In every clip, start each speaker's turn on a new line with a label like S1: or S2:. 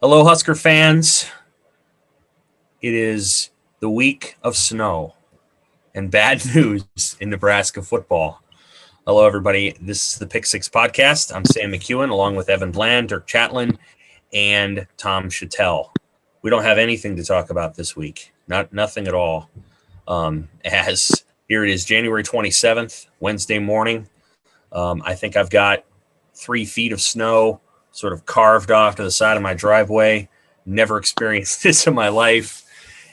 S1: Hello, Husker fans. It is the week of snow and bad news in Nebraska football. Hello, everybody. This is the Pick Six Podcast. I'm Sam McKewon, along with Evan Bland, Dirk Chatelain, and Tom Shatel. We don't have anything to talk about this week. Nothing at all. As here it is, January 27th, Wednesday morning. I think I've got 3 feet of snow sort of carved off to the side of my driveway. Never experienced this in my life.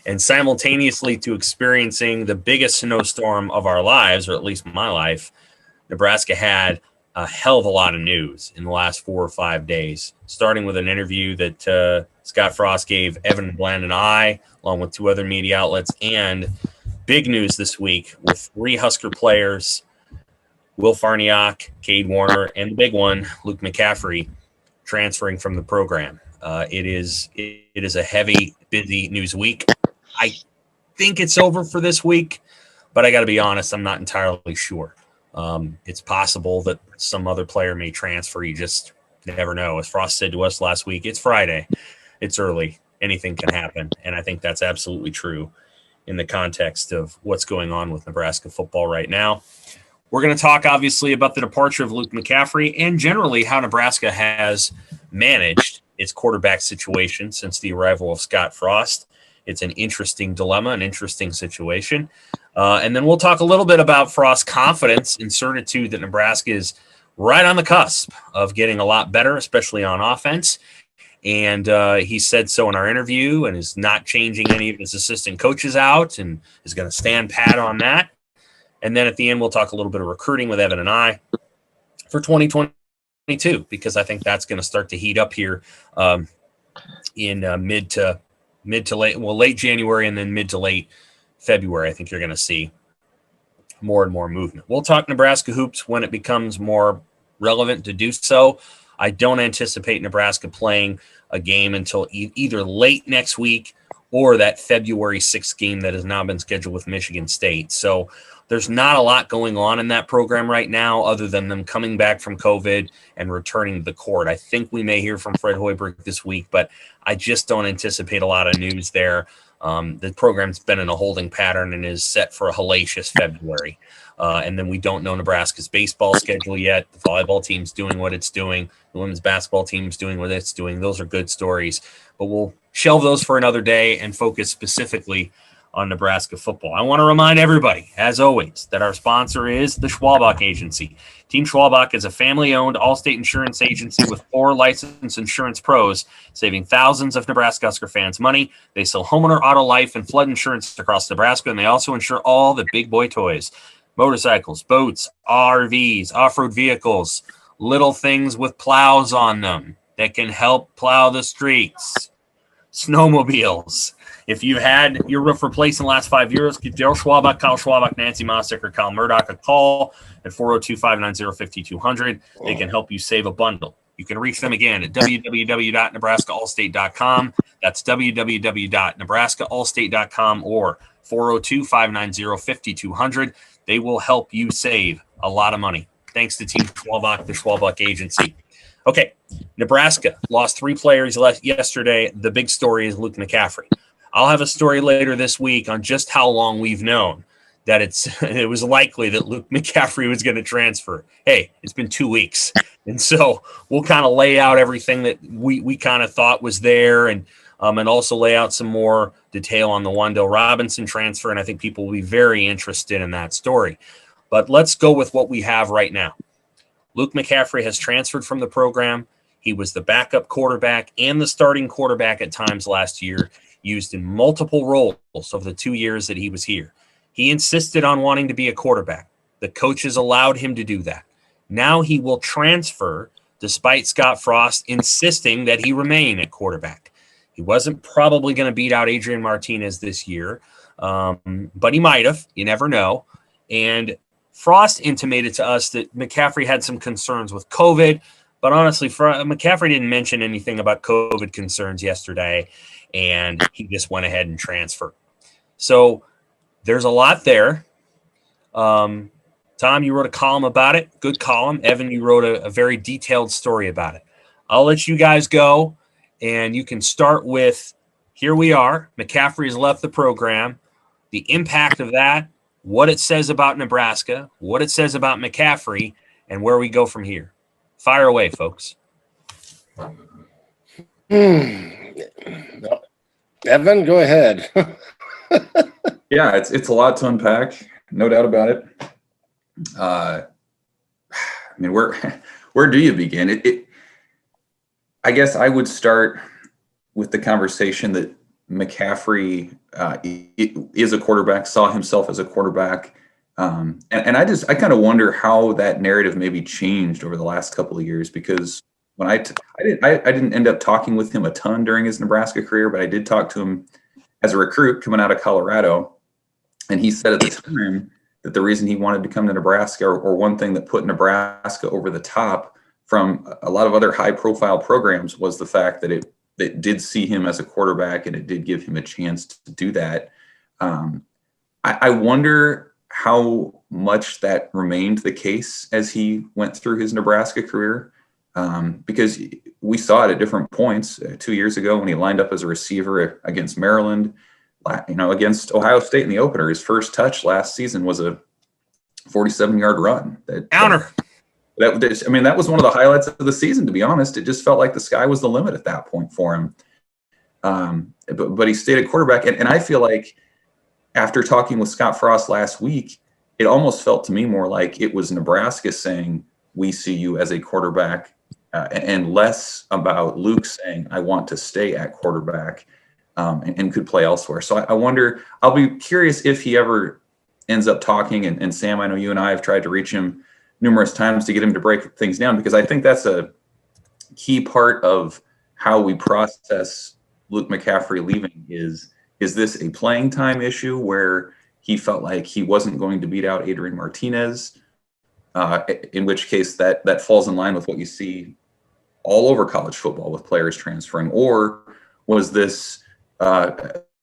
S1: And simultaneously to experiencing the biggest snowstorm of our lives, or at least my life, Nebraska had a hell of a lot of news in the last 4 or 5 days, starting with an interview that Scott Frost gave Evan Bland and I, along with 2 other media outlets, and big news this week with 3 Husker players, Will Farniok, Cade Warner, and the big one, Luke McCaffrey, transferring from the program. It is a heavy, busy news week. I think it's over for this week, but I got to be honest, I'm not entirely sure. It's possible that some other player may transfer. You just never know. As Frost said to us last week, it's Friday. It's early. Anything can happen. And I think that's absolutely true in the context of what's going on with Nebraska football right now. We're going to talk, obviously, about the departure of Luke McCaffrey and generally how Nebraska has managed its quarterback situation since the arrival of Scott Frost. It's an interesting dilemma, an interesting situation. And then we'll talk a little bit about Frost's confidence and certitude that Nebraska is right on the cusp of getting a lot better, especially on offense. And he said so in our interview and is not changing any of his assistant coaches out and is going to stand pat on that. And then at the end, we'll talk a little bit of recruiting with Evan and I for 2022, because I think that's going to start to heat up here in mid to late January and then mid to late February. I think you're going to see more and more movement. We'll talk Nebraska hoops when it becomes more relevant to do so. I don't anticipate Nebraska playing a game until either late next week or that February 6th game that has now been scheduled with Michigan State. So there's not a lot going on in that program right now other than them coming back from COVID and returning to the court. I think we may hear from Fred Hoiberg this week, but I just don't anticipate a lot of news there. The program's been in a holding pattern and is set for a hellacious February. And then we don't know Nebraska's baseball schedule yet. The volleyball team's doing what it's doing. The women's basketball team's doing what it's doing. Those are good stories. But we'll shelve those for another day and focus specifically on Nebraska football. I want to remind everybody, as always, that our sponsor is the Schwalbach Agency. Team Schwalbach is a family-owned all-state insurance agency with 4 licensed insurance pros, saving thousands of Nebraska Husker fans money. They sell homeowner, auto, life, and flood insurance across Nebraska, and they also insure all the big boy toys: motorcycles, boats, RVs, off-road vehicles, little things with plows on them that can help plow the streets, snowmobiles. If you've had your roof replaced in the last 5 years, give Daryl Schwalbach, Kyle Schwalbach, Nancy Mossick, or Kyle Murdoch a call at 402-590-5200. They can help you save a bundle. You can reach them again at www.nebraskaallstate.com. That's www.nebraskaallstate.com or 402-590-5200. They will help you save a lot of money. Thanks to Team Schwalbach, the Schwalbach Agency. Okay, Nebraska lost 3 players yesterday. The big story is Luke McCaffrey. I'll have a story later this week on just how long we've known that it was likely that Luke McCaffrey was going to transfer. Hey, it's been 2 weeks. And so we'll kind of lay out everything that we kind of thought was there and also lay out some more detail on the Wandale Robinson transfer. And I think people will be very interested in that story. But let's go with what we have right now. Luke McCaffrey has transferred from the program. He was the backup quarterback and the starting quarterback at times last year, used in multiple roles over the 2 years that he was here. He insisted on wanting to be a quarterback. The coaches allowed him to do that. Now he will transfer despite Scott Frost insisting that he remain at quarterback. He wasn't probably going to beat out Adrian Martinez this year, but he might have. You never know. And Frost intimated to us that McCaffrey had some concerns with COVID, but honestly, McCaffrey didn't mention anything about COVID concerns yesterday, and he just went ahead and transferred. So there's a lot there. Tom, you wrote a column about it. Good column. Evan, you wrote a very detailed story about it. I'll let you guys go And you can start with, here we are. McCaffrey's left the program. The impact of that, what it says about Nebraska, what it says about McCaffrey, and where we go from here. Fire away, folks.
S2: Evan, go ahead.
S3: Yeah, it's a lot to unpack, no doubt about it. I mean, where do you begin? I guess I would start with the conversation that McCaffrey is a quarterback, saw himself as a quarterback, and I kind of wonder how that narrative maybe changed over the last couple of years, because when I didn't end up talking with him a ton during his Nebraska career, but I did talk to him as a recruit coming out of Colorado, and he said at the time that the reason he wanted to come to Nebraska, or one thing that put Nebraska over the top from a lot of other high-profile programs, was the fact that it did see him as a quarterback, and it did give him a chance to do that. I wonder how much that remained the case as he went through his Nebraska career, because we saw it at different points. 2 years ago when he lined up as a receiver against Maryland, against Ohio State in the opener, his first touch last season was a 47-yard run.
S1: Counter.
S3: That was one of the highlights of the season, to be honest. It just felt like the sky was the limit at that point for him. But he stayed at quarterback. And I feel like after talking with Scott Frost last week, it almost felt to me more like it was Nebraska saying, we see you as a quarterback, and less about Luke saying, I want to stay at quarterback, and could play elsewhere. So I wonder, I'll be curious if he ever ends up talking. And Sam, I know you and I have tried to reach him numerous times to get him to break things down, because I think that's a key part of how we process Luke McCaffrey leaving. Is this a playing time issue where he felt like he wasn't going to beat out Adrian Martinez, in which case that falls in line with what you see all over college football with players transferring? Or was this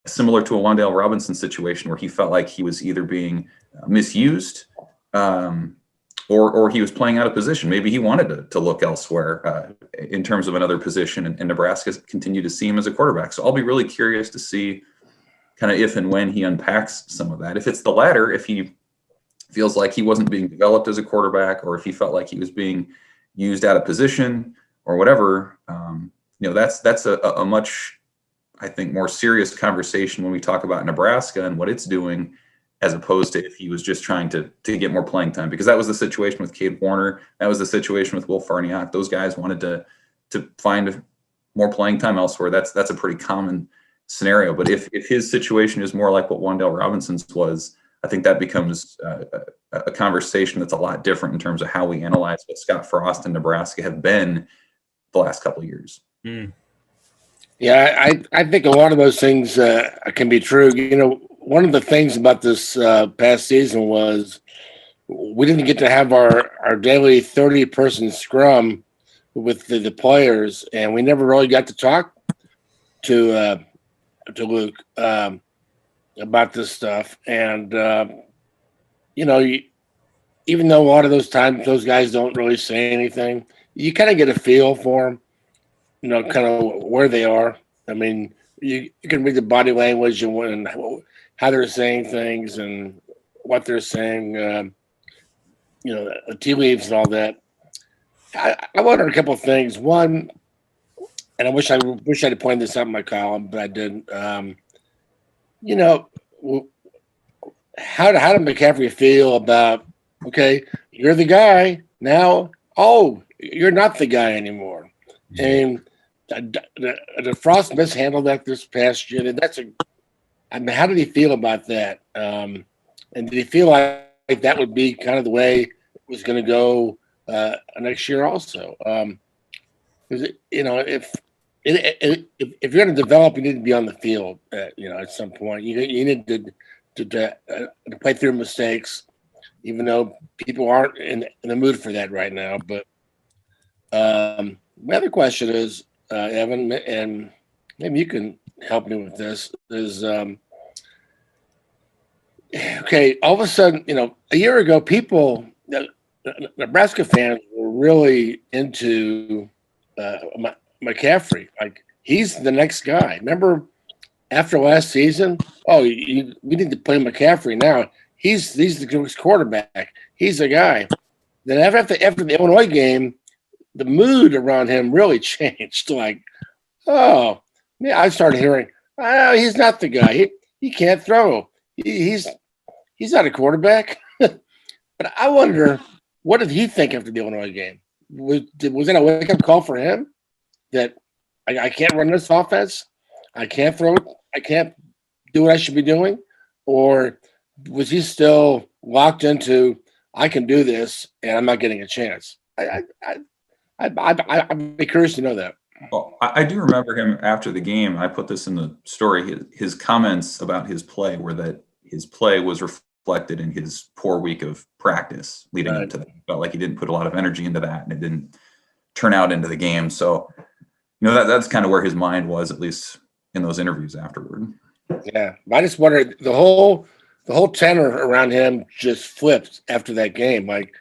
S3: similar to a Wan'Dale Robinson situation where he felt like he was either being misused, or he was playing out of position? Maybe he wanted to look elsewhere in terms of another position, and Nebraska continued to see him as a quarterback. So I'll be really curious to see kind of if and when he unpacks some of that. If it's the latter, if he feels like he wasn't being developed as a quarterback, or if he felt like he was being used out of position or whatever, that's a much, I think, more serious conversation when we talk about Nebraska and what it's doing, as opposed to if he was just trying to get more playing time. Because that was the situation with Cade Warner. That was the situation with Will Farniok. Those guys wanted to find more playing time elsewhere. That's a pretty common scenario. But if his situation is more like what Wan'Dale Robinson's was, I think that becomes a conversation that's a lot different in terms of how we analyze what Scott Frost and Nebraska have been the last couple of years.
S1: Mm.
S2: Yeah, I think a lot of those things can be true. One of the things about this past season was we didn't get to have our daily 30-person scrum with the players, and we never really got to talk to Luke about this stuff. And even though a lot of those times those guys don't really say anything, you kind of get a feel for them, kind of where they are. I mean, you can read the body language and how they're saying things and what they're saying, the tea leaves and all that. I wonder a couple of things. One, and I wish I'd pointed this out in my column, but I didn't. How did McCaffrey feel about, okay, you're the guy now, you're not the guy anymore? And the Frost mishandled that this past year. And how did he feel about that? And did he feel like that would be kind of the way it was going to go next year also? Because if you're going to develop, you need to be on the field. At some point, you need to play through mistakes, even though people aren't in the mood for that right now. But my other question is, Evan, and maybe you can help me with this, is okay, all of a sudden, a year ago, people, Nebraska fans were really into McCaffrey. Like, he's the next guy. Remember after last season? Oh, we need to play McCaffrey now. He's the quarterback. He's the guy. Then after the Illinois game, the mood around him really changed. Like, oh, yeah, I started hearing, oh, he's not the guy. He can't throw. He's not a quarterback. But I wonder, what did he think after the Illinois game? Was that a wake-up call for him? That I can't run this offense? I can't throw it? I can't do what I should be doing? Or was he still locked into, I can do this, and I'm not getting a chance? I'd be curious to know that.
S3: Well, I do remember him after the game. I put this in the story. His comments about his play were that his play was reflected in his poor week of practice leading up to that. Felt like he didn't put a lot of energy into that, and it didn't turn out into the game. So, that's kind of where his mind was, at least in those interviews afterward.
S2: Yeah, I just wonder, the whole tenor around him just flipped after that game. Like,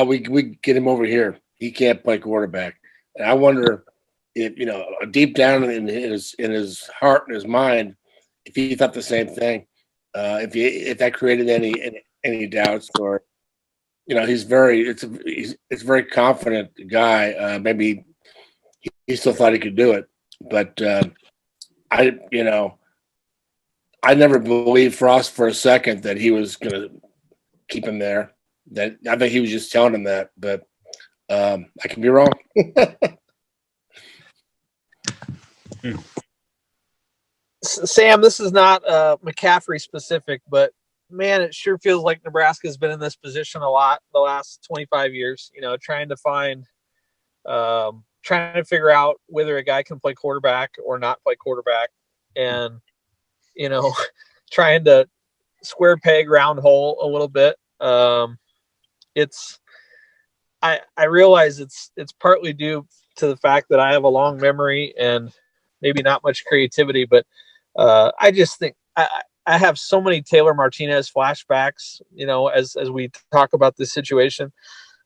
S2: we get him over here. He can't play quarterback. And I wonder if, deep down in his heart and his mind, if he thought the same thing, if that created any doubts, or he's a very confident guy. Maybe he still thought he could do it, but I never believed Frost for a second that he was going to keep him there. That I think he was just telling him that, but I could be wrong.
S4: Sam, this is not McCaffrey specific, but man, it sure feels like Nebraska's been in this position a lot the last 25 years, trying to figure out whether a guy can play quarterback or not play quarterback, and, trying to square peg round hole a little bit. I realize it's partly due to the fact that I have a long memory and maybe not much creativity, but I just think I have so many Taylor Martinez flashbacks, as we talk about this situation.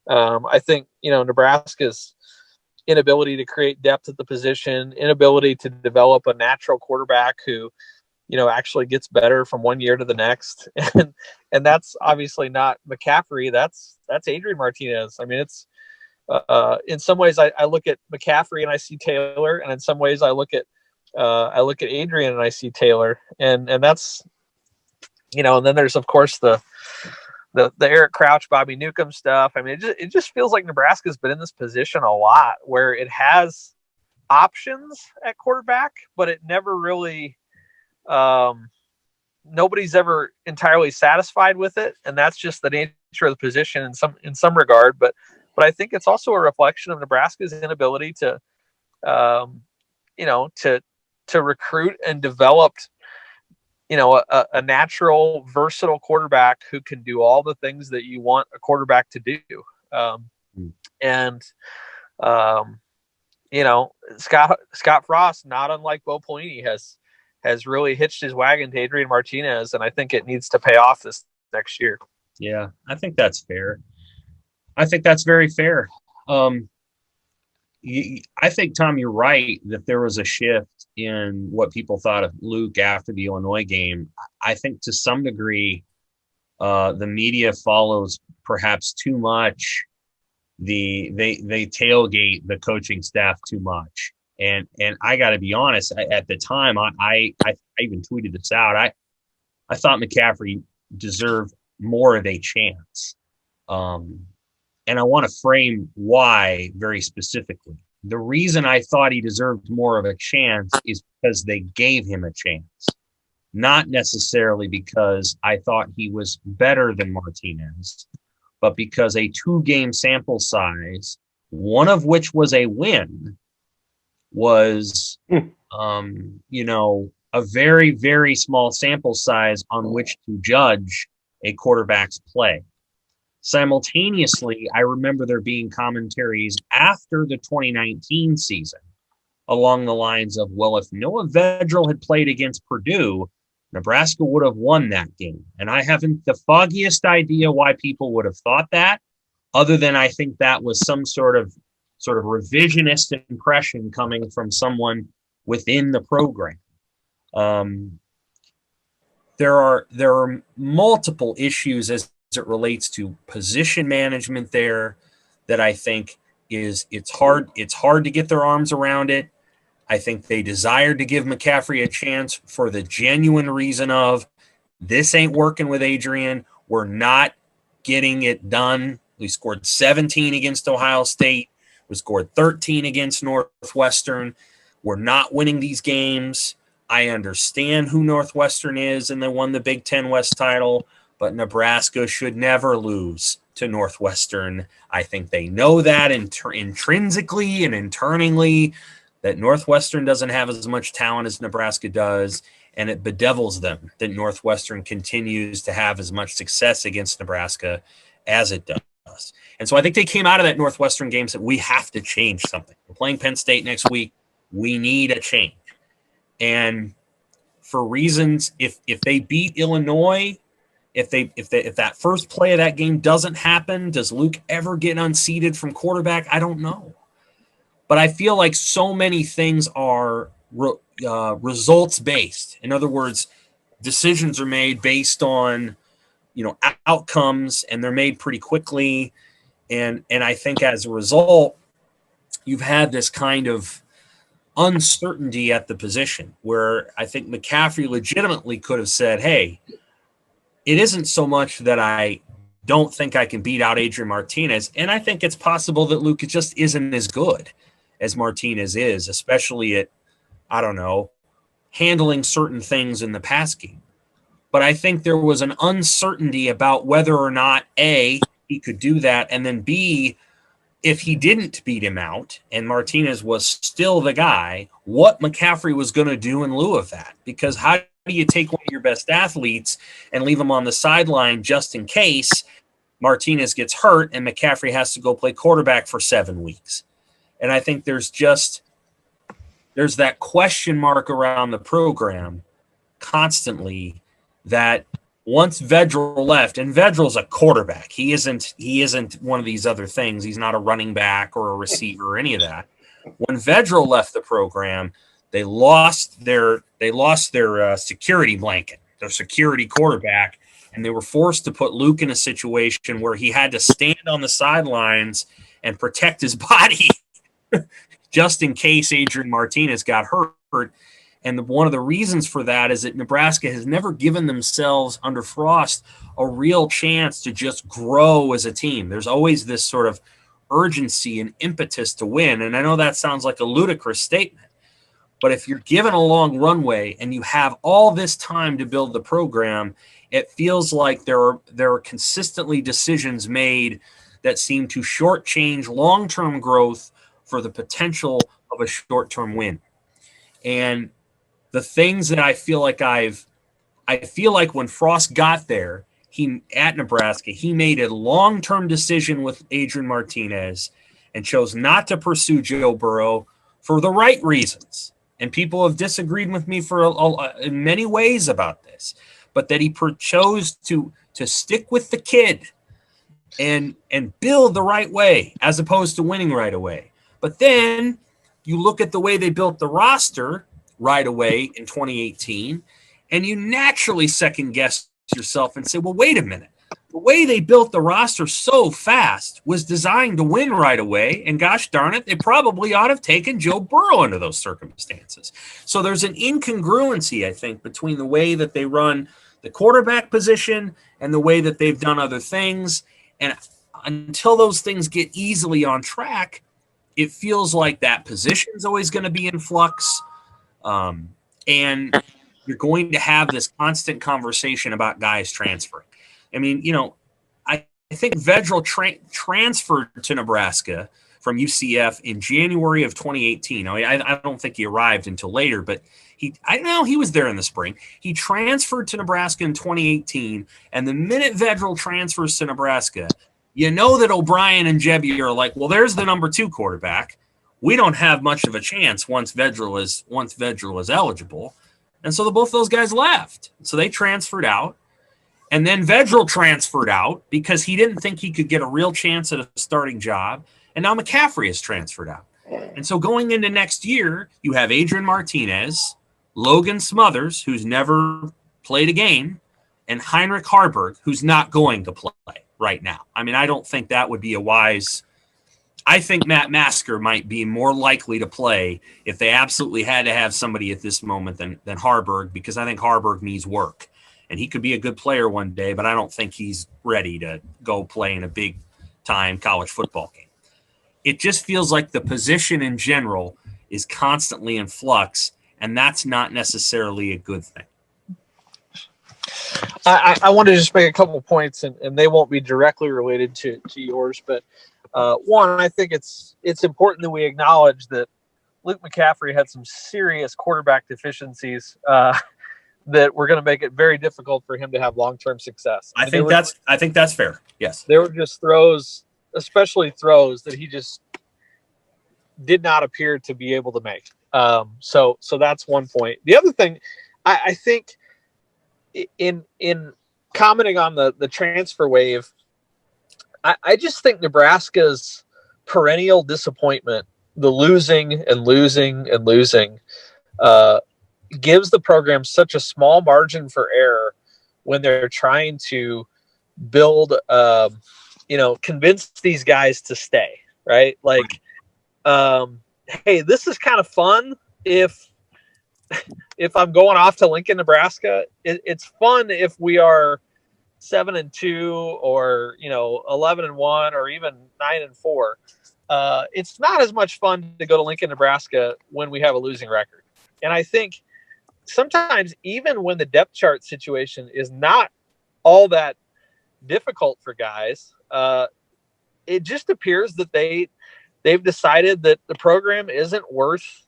S4: I think, Nebraska's inability to create depth at the position, inability to develop a natural quarterback who, actually gets better from one year to the next. And that's obviously not McCaffrey. That's Adrian Martinez. I mean, it's in some ways I look at McCaffrey and I see Taylor, and in some ways I look at Adrian and I see Taylor, and that's, and then there's of course the Eric Crouch, Bobby Newcomb stuff. I mean, it just feels like Nebraska's been in this position a lot where it has options at quarterback, but it never really, nobody's ever entirely satisfied with it, and that's just the nature of the position in some regard. But I think it's also a reflection of Nebraska's inability to, to recruit and develop, a natural, versatile quarterback who can do all the things that you want a quarterback to do. Scott Frost, not unlike Bo Pelini, has really hitched his wagon to Adrian Martinez, and I think it needs to pay off this next year.
S1: Yeah, I think that's fair. I think that's very fair. I think, Tom, you're right that there was a shift in what people thought of Luke after the Illinois game. I think to some degree, the media follows perhaps too much. They tailgate the coaching staff too much. And I got to be honest, at the time, I even tweeted this out. I thought McCaffrey deserved more of a chance. And I want to frame why very specifically. The reason I thought he deserved more of a chance is because they gave him a chance, not necessarily because I thought he was better than Martinez, but because a 2-game sample size, one of which was a win, was, a very, very small sample size on which to judge a quarterback's play. Simultaneously, I remember there being commentaries after the 2019 season along the lines of, well, if Noah Vedral had played against Purdue, Nebraska would have won that game. And I haven't the foggiest idea why people would have thought that, other than I think that was some sort of revisionist impression coming from someone within the program. There are multiple issues as it relates to position management there that I think it's hard to get their arms around it. I think they desired to give McCaffrey a chance for the genuine reason of this ain't working with Adrian. We're not getting it done. We scored 17 against Ohio State. We scored 13 against Northwestern. We're not winning these games. I understand who Northwestern is, and they won the Big Ten West title, but Nebraska should never lose to Northwestern. I think they know that intrinsically and internally, that Northwestern doesn't have as much talent as Nebraska does, and it bedevils them that Northwestern continues to have as much success against Nebraska as it does. And so I think they came out of that Northwestern game said, we have to change something. We're playing Penn State next week. We need a change. And for reasons, if they beat Illinois, if that first play of that game doesn't happen, does Luke ever get unseated from quarterback? I don't know. But I feel like so many things are results based. In other words, decisions are made based on outcomes, and they're made pretty quickly. And I think as a result, you've had this kind of uncertainty at the position where I think McCaffrey legitimately could have said, hey, it isn't so much that I don't think I can beat out Adrian Martinez. And I think it's possible that Luke just isn't as good as Martinez is, especially at, handling certain things in the pass game. But I think there was an uncertainty about whether or not, A, he could do that, and then B, if he didn't beat him out and Martinez was still the guy, what McCaffrey was going to do in lieu of that. Because how do you take one of your best athletes and leave him on the sideline just in case Martinez gets hurt and McCaffrey has to go play quarterback for 7 weeks? And I think there's that question mark around the program constantly that once Vedral left, and Vedral's a quarterback. He isn't one of these other things. He's not a running back or a receiver or any of that. When Vedral left the program, they lost their security blanket, their security quarterback, and they were forced to put Luke in a situation where he had to stand on the sidelines and protect his body just in case Adrian Martinez got hurt. And one of the reasons for that is that Nebraska has never given themselves under Frost a real chance to just grow as a team. There's always this sort of urgency and impetus to win. And I know that sounds like a ludicrous statement, but if you're given a long runway and you have all this time to build the program, it feels like there are consistently decisions made that seem to shortchange long-term growth for the potential of a short-term win. And the things that I feel like when Frost got there, at Nebraska, he made a long-term decision with Adrian Martinez and chose not to pursue Joe Burrow for the right reasons. And people have disagreed with me in many ways about this, but that he chose to stick with the kid and build the right way as opposed to winning right away. But then you look at the way they built the roster right away in 2018, and you naturally second guess yourself and say, well, wait a minute. The way they built the roster so fast was designed to win right away, and gosh darn it, they probably ought to have taken Joe Burrow under those circumstances. So there's an incongruency, I think, between the way that they run the quarterback position and the way that they've done other things. And until those things get easily on track, it feels like that position is always going to be in flux. And you're going to have this constant conversation about guys transferring. I mean, I think Vedral transferred to Nebraska from UCF in January of 2018. I don't think he arrived until later, but he was there in the spring. He transferred to Nebraska in 2018, and the minute Vedral transfers to Nebraska, that O'Brien and Jebby are like, well, there's the number 2 quarterback. We don't have much of a chance once Vedral is eligible. And so both those guys left. So they transferred out. And then Vedral transferred out because he didn't think he could get a real chance at a starting job. And now McCaffrey has transferred out. And so going into next year, you have Adrian Martinez, Logan Smothers, who's never played a game, and Heinrich Harburg, who's not going to play right now. I mean, I don't think that would be a wise – I think Matt Masker might be more likely to play if they absolutely had to have somebody at this moment than Harburg, because I think Harburg needs work. And he could be a good player one day, but I don't think he's ready to go play in a big-time college football game. It just feels like the position in general is constantly in flux, and that's not necessarily a good thing.
S4: I want to just make a couple of points, and they won't be directly related to yours. But one, I think it's important that we acknowledge that Luke McCaffrey had some serious quarterback deficiencies that were going to make it very difficult for him to have long-term success.
S1: I think that's fair. Yes,
S4: there were just throws, especially throws that he just did not appear to be able to make. So that's one point. The other thing, I think in commenting on the transfer wave, I just think Nebraska's perennial disappointment, the losing and losing and losing, gives the program such a small margin for error when they're trying to build, convince these guys to stay, right? Like, hey, this is kind of fun if I'm going off to Lincoln, Nebraska. It's fun if we are 7-2 or 11-1 or even 9-4. It's not as much fun to go to Lincoln, Nebraska when we have a losing record. And I think sometimes even when the depth chart situation is not all that difficult for guys, it just appears that they've decided that the program isn't worth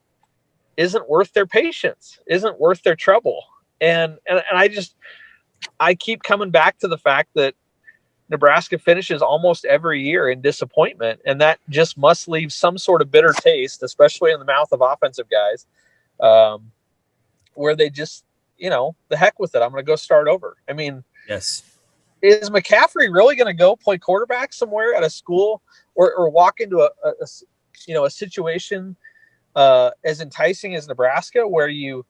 S4: their patience, isn't worth their trouble. And I keep coming back to the fact that Nebraska finishes almost every year in disappointment, and that just must leave some sort of bitter taste, especially in the mouth of offensive guys, where they just, the heck with it. I'm going to go start over. I mean,
S1: yes.
S4: Is McCaffrey really going to go play quarterback somewhere at a school or walk into a situation as enticing as Nebraska where he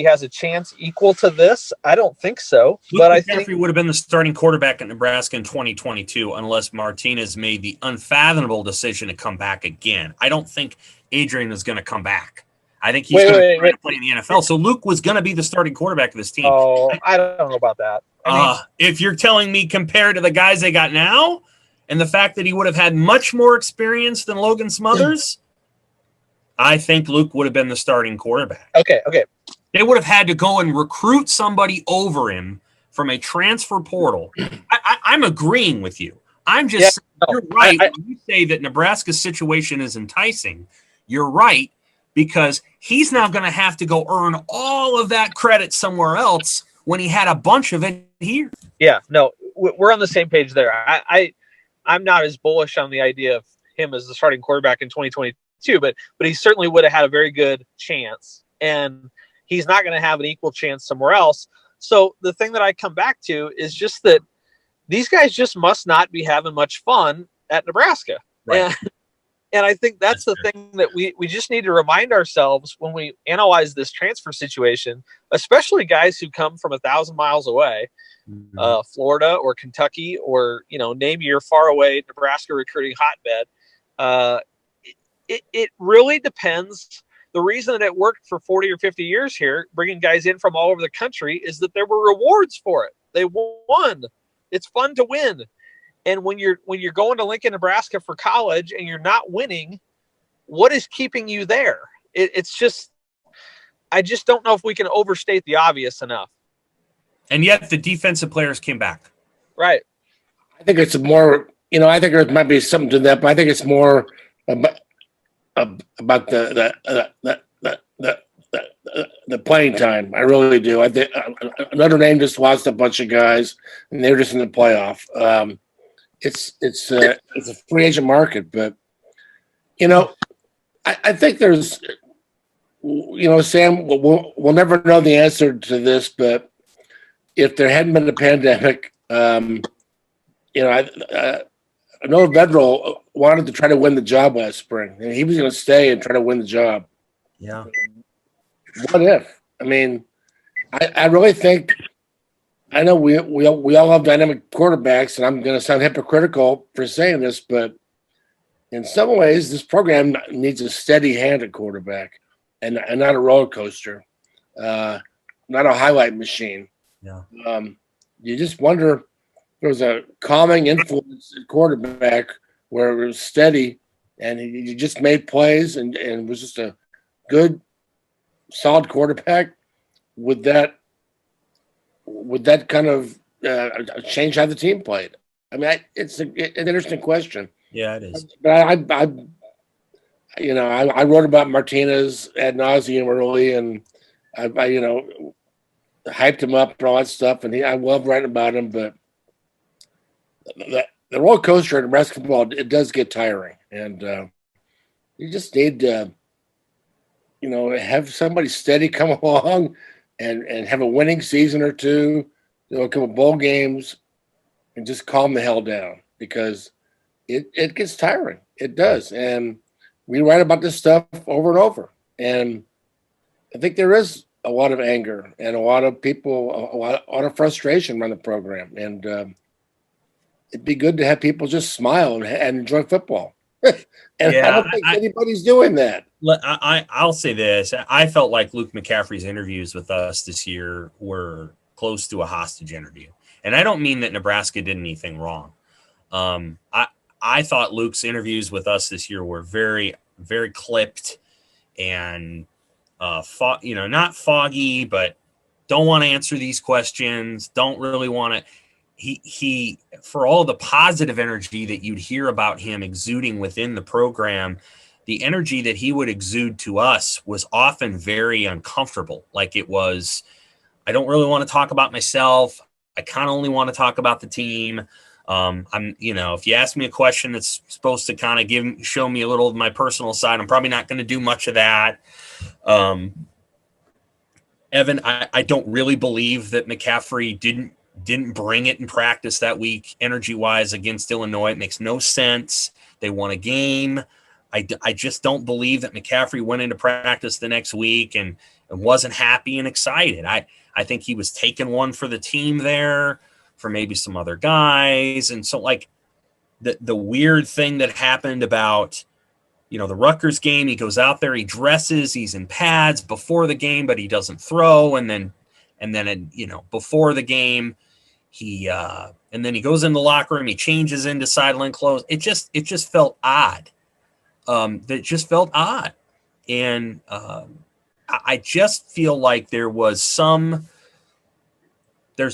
S4: has a chance equal to this? I don't think so.
S1: But I think McCaffrey would have been the starting quarterback at Nebraska in 2022 unless Martinez made the unfathomable decision to come back again. I don't think Adrian is going to come back. I think he's going to play in the NFL. So Luke was going to be the starting quarterback of this team.
S4: Oh, I don't know about that.
S1: If you're telling me compared to the guys they got now and the fact that he would have had much more experience than Logan Smothers, I think Luke would have been the starting quarterback.
S4: Okay.
S1: They would have had to go and recruit somebody over him from a transfer portal. I'm agreeing with you. I'm just saying, you're right. When you say that Nebraska's situation is enticing, you're right, because he's now going to have to go earn all of that credit somewhere else when he had a bunch of it here.
S4: Yeah, no, we're on the same page there. I'm not as bullish on the idea of him as the starting quarterback in 2022, but he certainly would have had a very good chance, and he's not going to have an equal chance somewhere else. So the thing that I come back to is just that these guys just must not be having much fun at Nebraska.
S1: Right.
S4: And I think that's the thing that we just need to remind ourselves when we analyze this transfer situation, especially guys who come from 1,000 miles away, Florida or Kentucky, or, name your far away Nebraska recruiting hotbed. It really depends. The reason that it worked for 40 or 50 years here, bringing guys in from all over the country, is that there were rewards for it. They won. It's fun to win. And when you're going to Lincoln, Nebraska for college and you're not winning, what is keeping you there? It's just, I just don't know if we can overstate the obvious enough.
S1: And yet the defensive players came back.
S4: Right.
S2: I think it's more, I think there might be something to that, but I think it's more about the playing time. I really do. I think Notre Dame just lost a bunch of guys, and they were just in the playoff. It's a free agent market, but I think there's, Sam, we'll never know the answer to this, but if there hadn't been a pandemic, Noah Vedral wanted to try to win the job last spring, and he was going to stay and try to win the job.
S1: Yeah.
S2: What if? I mean, I really think. I know we all have dynamic quarterbacks, and I'm going to sound hypocritical for saying this, but in some ways, this program needs a steady-handed quarterback, and not a roller coaster, not a highlight machine.
S1: Yeah.
S2: You just wonder if there was a calming influence at quarterback where it was steady, and he just made plays and was just a good, solid quarterback. Would that kind of change how the team played? I mean, it's an interesting question.
S1: Yeah, it is.
S2: But I wrote about Martinez ad nauseum early, and I hyped him up and all that stuff, and I love writing about him. But the roller coaster in basketball, it does get tiring, and you just need to, have somebody steady come along and have a winning season or two, a couple bowl games, and just calm the hell down, because it gets tiring. It does. And we write about this stuff over and over. And I think there is a lot of anger and a lot of people, a lot of frustration around the program. And it'd be good to have people just smile and enjoy football. And I don't think anybody's doing that.
S1: I'll say this. I felt like Luke McCaffrey's interviews with us this year were close to a hostage interview. And I don't mean that Nebraska did anything wrong. I thought Luke's interviews with us this year were very, very clipped and, not foggy, but don't want to answer these questions. Don't really want to. He, for all the positive energy that you'd hear about him exuding within the program, the energy that he would exude to us was often very uncomfortable. Like it was, I don't really want to talk about myself. I kind of only want to talk about the team. If you ask me a question that's supposed to kind of show me a little of my personal side, I'm probably not going to do much of that. Evan, I don't really believe that McCaffrey didn't bring it in practice that week, energy-wise, against Illinois. It makes no sense. They won a game. I just don't believe that McCaffrey went into practice the next week and wasn't happy and excited. I think he was taking one for the team there, for maybe some other guys. And so, like, the weird thing that happened about, the Rutgers game, he goes out there, he dresses, he's in pads before the game, but he doesn't throw. And then before the game, and then he goes in the locker room, he changes into sideline clothes. It just felt odd. That just felt odd. And I just feel like there's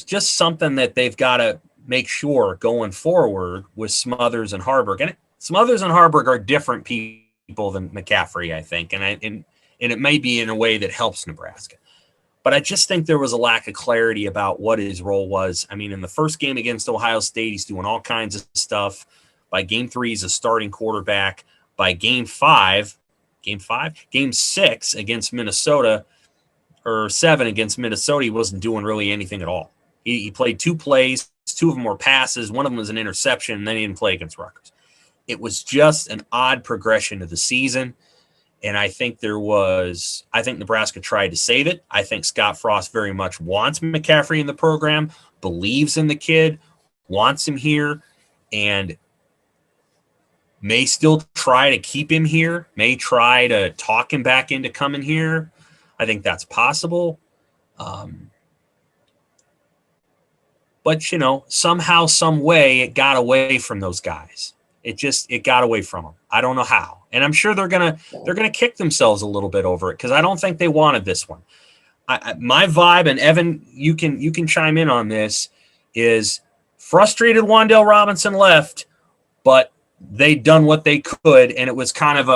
S1: just something that they've got to make sure going forward with Smothers and Harburg. And Smothers and Harburg are different people than McCaffrey, I think. And it may be in a way that helps Nebraska. But I just think there was a lack of clarity about what his role was. I mean, in the first game against Ohio State, he's doing all kinds of stuff. By game 3, he's a starting quarterback. By game 6 against Minnesota, or 7 against Minnesota, he wasn't doing really anything at all. He played 2 plays, 2 of them were passes, one of them was an interception, and then he didn't play against Rutgers. It was just an odd progression of the season. And I think Nebraska tried to save it. I think Scott Frost very much wants McCaffrey in the program, believes in the kid, wants him here, and may still try to keep him here, may try to talk him back into coming here. I think that's possible. But, somehow, some way it got away from those guys. It got away from them. I don't know how. And I'm sure they're gonna kick themselves a little bit over it, because I don't think they wanted this one. My vibe, and Evan, you can chime in on this, is frustrated Wan'Dale Robinson left, but they'd done what they could, and it was kind of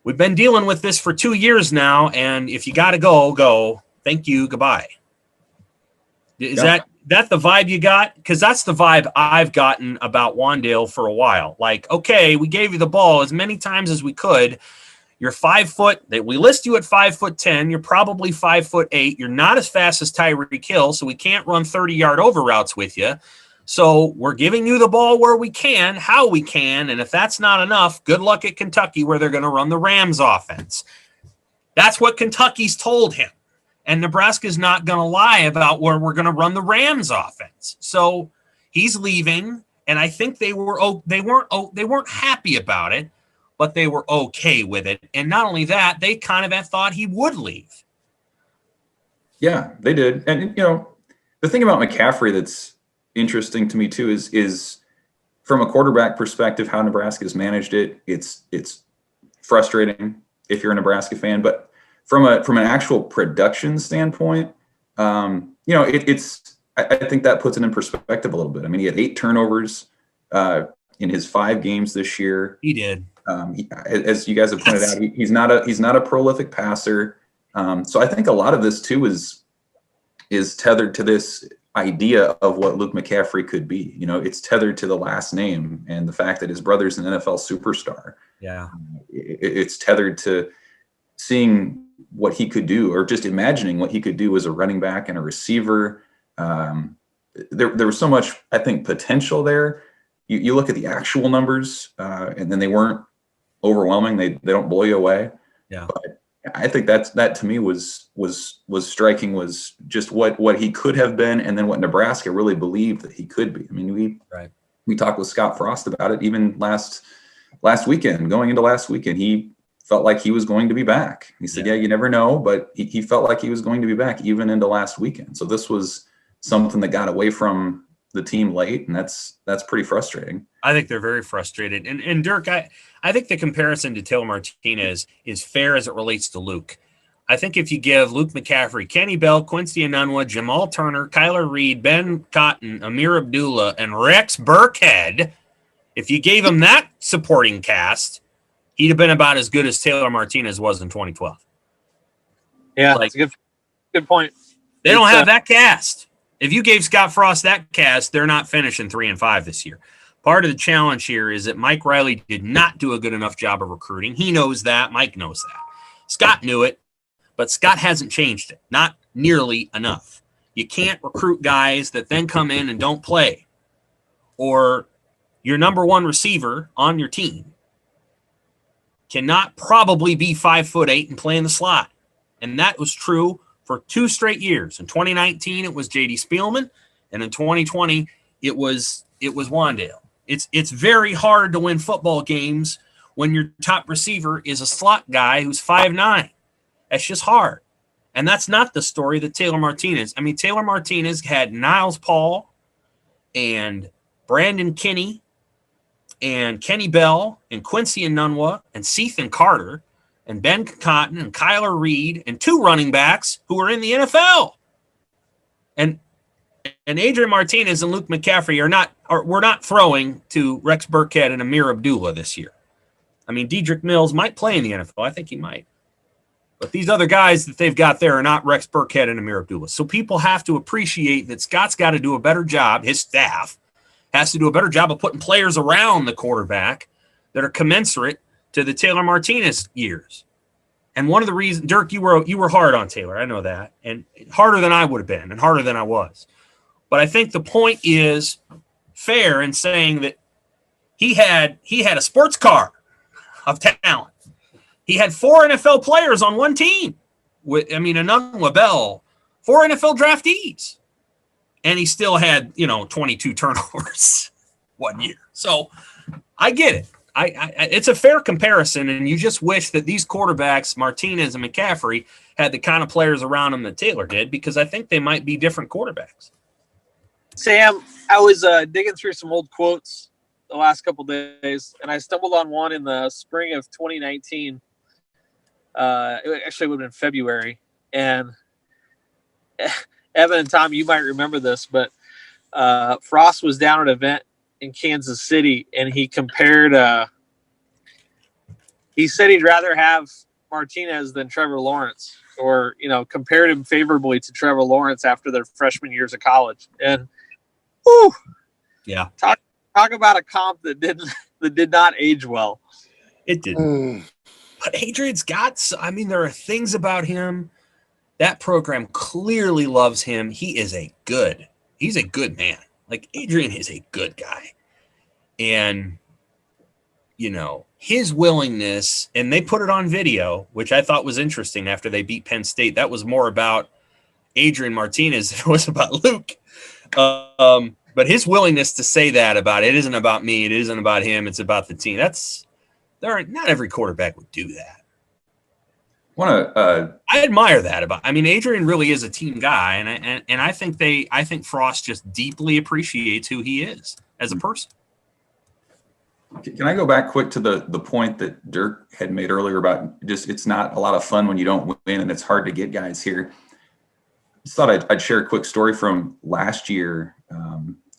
S1: we've been dealing with this for 2 years now, and if you got to go. Thank you, goodbye. Is that the vibe you got? Because that's the vibe I've gotten about Wan'Dale for a while. Like, okay, we gave you the ball as many times as we could. You're 5 foot. We list you at 5'10". You're probably 5'8". You're not as fast as Tyreek Hill, so we can't run 30-yard over routes with you. So we're giving you the ball where we can, how we can, and if that's not enough, good luck at Kentucky where they're going to run the Rams offense. That's what Kentucky's told him. And Nebraska's not going to lie about where we're going to run the Rams offense. So he's leaving, and I think they weren't happy about it, but they were okay with it. And not only that, they kind of had thought he would leave.
S3: Yeah, they did. And the thing about McCaffrey that's interesting to me too is from a quarterback perspective, how Nebraska's managed it. It's frustrating if you're a Nebraska fan, but from an actual production standpoint, it's I think that puts it in perspective a little bit. I mean, he had 8 turnovers in his 5 games this year.
S1: He did.
S3: As you guys have pointed out, he's not a prolific passer. So I think a lot of this too is tethered to this idea of what Luke McCaffrey could be. It's tethered to the last name and the fact that his brother's an NFL superstar.
S1: Yeah,
S3: it's tethered to seeing what he could do, or just imagining what he could do as a running back and a receiver. There was so much, I think, potential there. You look at the actual numbers, and then they weren't overwhelming. They don't blow you away.
S1: Yeah.
S3: But I think that to me was striking, was just what he could have been, and then what Nebraska really believed that he could be. I mean, we talked with Scott Frost about it even last weekend. Going into last weekend, he felt like he was going to be back. He said, yeah, you never know, but he felt like he was going to be back even into last weekend. So this was something that got away from the team late, and that's pretty frustrating.
S1: I think they're very frustrated. And Dirk, I think the comparison to Taylor Martinez is fair as it relates to Luke. I think if you give Luke McCaffrey, Kenny Bell, Quincy Enunwa, Jamal Turner, Kyler Reed, Ben Cotton, Amir Abdullah, and Rex Burkhead, if you gave him that supporting cast, he'd have been about as good as Taylor Martinez was in 2012.
S4: Yeah, that's a good point.
S1: They don't have that cast. If you gave Scott Frost that cast, they're not finishing 3-5 this year. Part of the challenge here is that Mike Riley did not do a good enough job of recruiting. He knows that. Mike knows that. Scott knew it, but Scott hasn't changed it. Not nearly enough. You can't recruit guys that then come in and don't play. Or your number one receiver on your team cannot probably be 5'8" and play in the slot. And that was true for 2 straight years. In 2019, it was J.D. Spielman, and in 2020, it was Wandale. It's very hard to win football games when your top receiver is a slot guy who's 5'9". That's just hard. And that's not the story that Taylor Martinez. I mean, Taylor Martinez had Niles Paul and Brandon Kinney and Kenny Bell and Quincy Enunwa and Sethan Carter and Ben Cotton and Kyler Reed and 2 running backs who are in the NFL. And Adrian Martinez and Luke McCaffrey we're not throwing to Rex Burkhead and Amir Abdullah this year. I mean, Dedrick Mills might play in the NFL. I think he might. But these other guys that they've got there are not Rex Burkhead and Amir Abdullah. So people have to appreciate that Scott's got to do a better job. His staff has to do a better job of putting players around the quarterback that are commensurate to the Taylor Martinez years. And one of the reasons, Dirk, you were hard on Taylor. I know that. And harder than I would have been and harder than I was. But I think the point is fair in saying that he had a sports car of talent. He had 4 NFL players on one team. Enunwa, Bell, 4 NFL draftees. And he still had, 22 turnovers one year. So I get it. It's a fair comparison, and you just wish that these quarterbacks, Martinez and McCaffrey, had the kind of players around them that Taylor did, because I think they might be different quarterbacks.
S4: Sam, I was digging through some old quotes the last couple days, and I stumbled on one in the spring of 2019. It actually would have been February. And Evan and Tom, you might remember this, but Frost was down at an event in Kansas City, and he compared he said he'd rather have Martinez than Trevor Lawrence, or compared him favorably to Trevor Lawrence after their freshman years of college. And talk about a comp that did not age well.
S1: It didn't. But Adrian's there are things about him. That program clearly loves him. He's a good man. Like, Adrian is a good guy. And, his willingness, and they put it on video, which I thought was interesting after they beat Penn State. That was more about Adrian Martinez than it was about Luke. But his willingness to say that about it isn't about me, it isn't about him, it's about the team. Not every quarterback would do that. I admire that Adrian really is a team guy, and I think Frost just deeply appreciates who he is as a person.
S3: Can I go back quick to the point that Dirk had made earlier about just it's not a lot of fun when you don't win and it's hard to get guys here? Just thought I'd share a quick story from last year.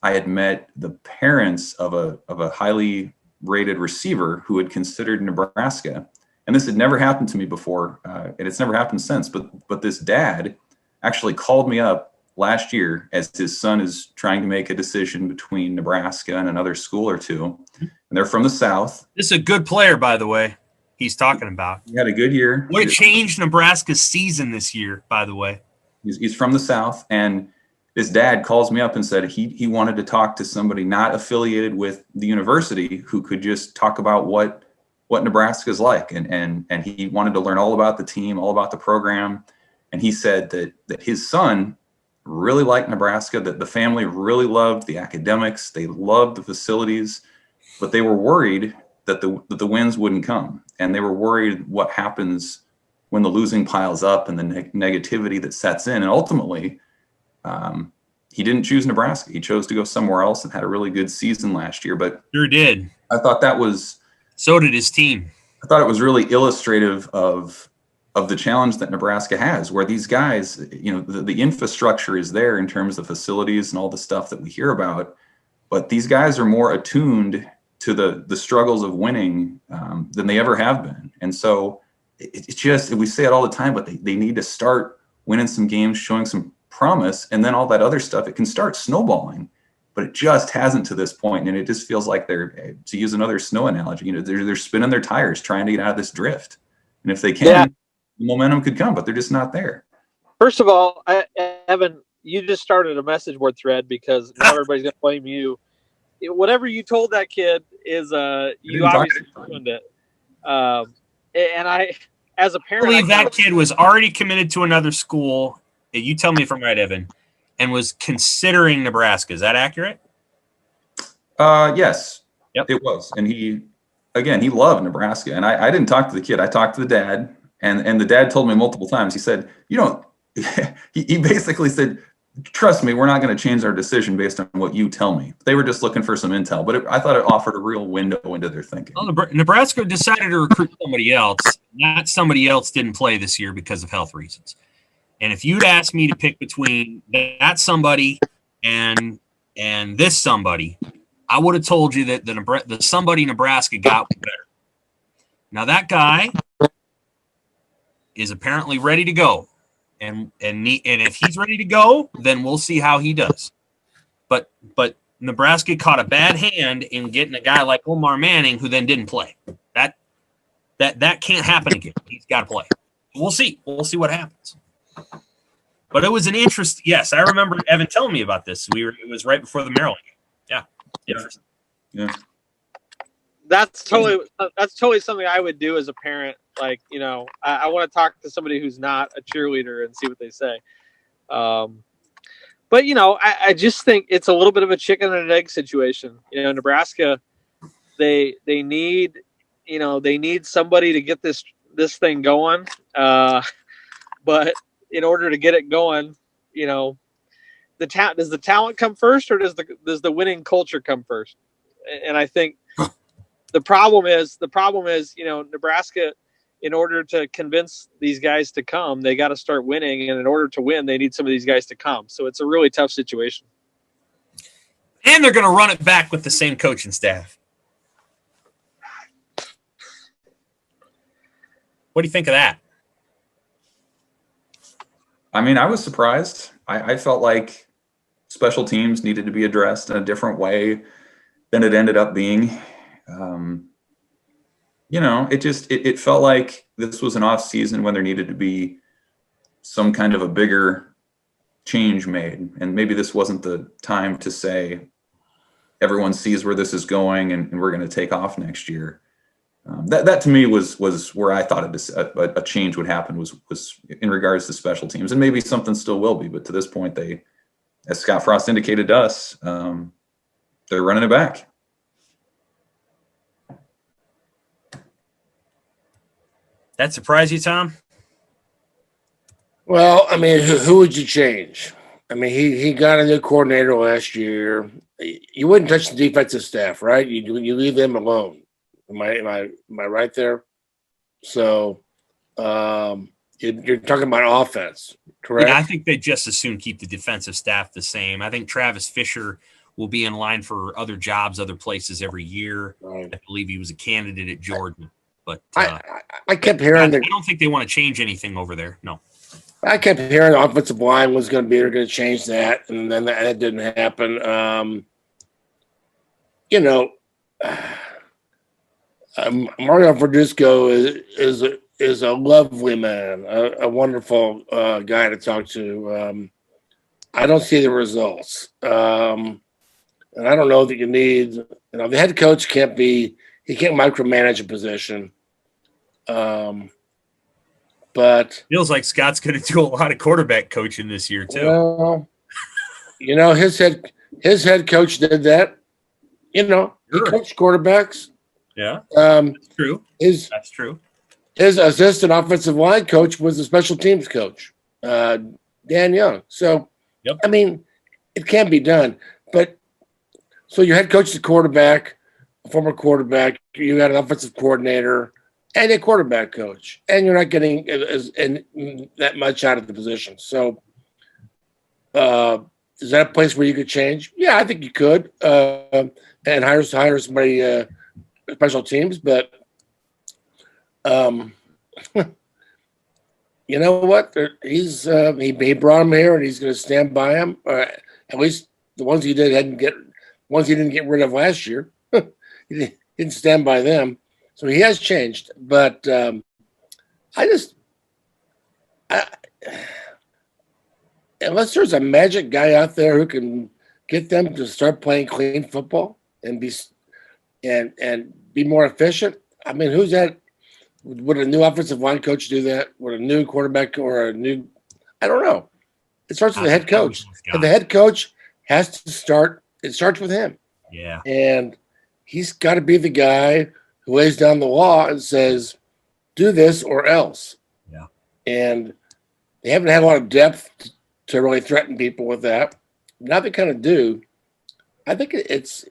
S3: I had met the parents of a highly rated receiver who had considered Nebraska. And this had never happened to me before, and it's never happened since. But this dad actually called me up last year as his son is trying to make a decision between Nebraska and another school or two. And they're from the South.
S1: This is a good player, by the way, he's talking about.
S3: He had a good year.
S1: What changed Nebraska's season this year, by the way.
S3: He's from the South, and his dad calls me up and said he wanted to talk to somebody not affiliated with the university who could just talk about what Nebraska is like. And he wanted to learn all about the team, all about the program. And he said that his son really liked Nebraska, that the family really loved the academics. They loved the facilities, but they were worried that the wins wouldn't come. And they were worried what happens when the losing piles up and the negativity that sets in. And ultimately, he didn't choose Nebraska. He chose to go somewhere else and had a really good season last year. But
S1: sure did.
S3: I thought that was...
S1: So did his team.
S3: I thought it was really illustrative of the challenge that Nebraska has, where these guys, the infrastructure is there in terms of facilities and all the stuff that we hear about, but these guys are more attuned to the struggles of winning than they ever have been. And so it's just, we say it all the time, but they need to start winning some games, showing some promise, and then all that other stuff, it can start snowballing. But it just hasn't to this point, and it just feels like they're, to use another snow analogy, they're spinning their tires trying to get out of this drift. And if they can, the momentum could come, but they're just not there.
S4: First of all, Evan, you just started a message board thread because now everybody's going to blame you. Whatever you told that kid is you obviously ruined it. And I, as a parent,
S1: I believe that kid was already committed to another school. You tell me if I'm right, Evan. And was considering Nebraska. Is that accurate?
S3: Yes,
S1: yep.
S3: It was. And he loved Nebraska. And I didn't talk to the kid. I talked to the dad. And the dad told me multiple times, he said, he basically said, trust me, we're not going to change our decision based on what you tell me. They were just looking for some intel. But I thought it offered a real window into their thinking.
S1: Well, Nebraska decided to recruit somebody else. That somebody else didn't play this year because of health reasons. And if you'd asked me to pick between that somebody and this somebody, I would have told you that the somebody Nebraska got was better. Now that guy is apparently ready to go, and if he's ready to go, then we'll see how he does. But Nebraska caught a bad hand in getting a guy like Omar Manning who then didn't play. That can't happen again. He's got to play. We'll see. We'll see what happens. But it was an interest. Yes, I remember Evan telling me about this. It was right before the Maryland game. Yeah.
S4: That's totally something I would do as a parent. Like, I want to talk to somebody who's not a cheerleader and see what they say. But I just think it's a little bit of a chicken and an egg situation. Nebraska, they need somebody to get this thing going. But in order to get it going, does the talent come first, or does the winning culture come first? And I think the problem is, Nebraska, in order to convince these guys to come, they got to start winning. And in order to win, they need some of these guys to come. So it's a really tough situation.
S1: And they're going to run it back with the same coaching staff. What do you think of that?
S3: I mean, I was surprised. I felt like special teams needed to be addressed in a different way than it ended up being. It felt like this was an off season when there needed to be some kind of a bigger change made. And maybe this wasn't the time to say everyone sees where this is going and we're going to take off next year. That to me was where I thought a change would happen was in regards to special teams, and maybe something still will be. But to this point, they, as Scott Frost indicated to us, they're running it back.
S1: That surprise you, Tom?
S2: Well, I mean, who would you change? I mean, he got a new coordinator last year. You wouldn't touch the defensive staff, right? You leave them alone. Am I right there? So you're talking about offense, correct?
S1: Yeah, I think they just as soon keep the defensive staff the same. I think Travis Fisher will be in line for other jobs, other places every year.
S2: Right.
S1: I believe he was a candidate at Georgia. But
S2: I kept hearing
S1: I don't think they want to change anything over there. No.
S2: I kept hearing the offensive line was going to be they're going to change that, and then that didn't happen. Mario Verduzco is a lovely man, a wonderful guy to talk to. I don't see the results, and I don't know that you need. The head coach can't micromanage a position. But
S1: feels like Scott's going to do a lot of quarterback coaching this year too.
S2: Well, his head coach did that. He coached quarterbacks.
S1: Yeah, that's true. That's true.
S2: His assistant offensive line coach was a special teams coach, Dan Young. So,
S1: yep.
S2: I mean, it can be done. But so your head coach is a quarterback, a former quarterback. You got an offensive coordinator and a quarterback coach, and you're not getting that much out of the position. So, is that a place where you could change? Yeah, I think you could, and hire somebody special teams. But you know what? He brought him here, and he's going to stand by him. At least the ones he didn't get rid of last year. He didn't stand by them. So he has changed, but unless there's a magic guy out there who can get them to start playing clean football and be more efficient. I mean, who's that? Would a new offensive line coach do that? Would a new quarterback or a new? I don't know. It starts with the head coach, and the head coach has to start. It starts with him.
S1: Yeah,
S2: and he's got to be the guy who lays down the law and says, do this or else.
S1: Yeah.
S2: And they haven't had a lot of depth to really threaten people with that. Now they kind of do. I think it's,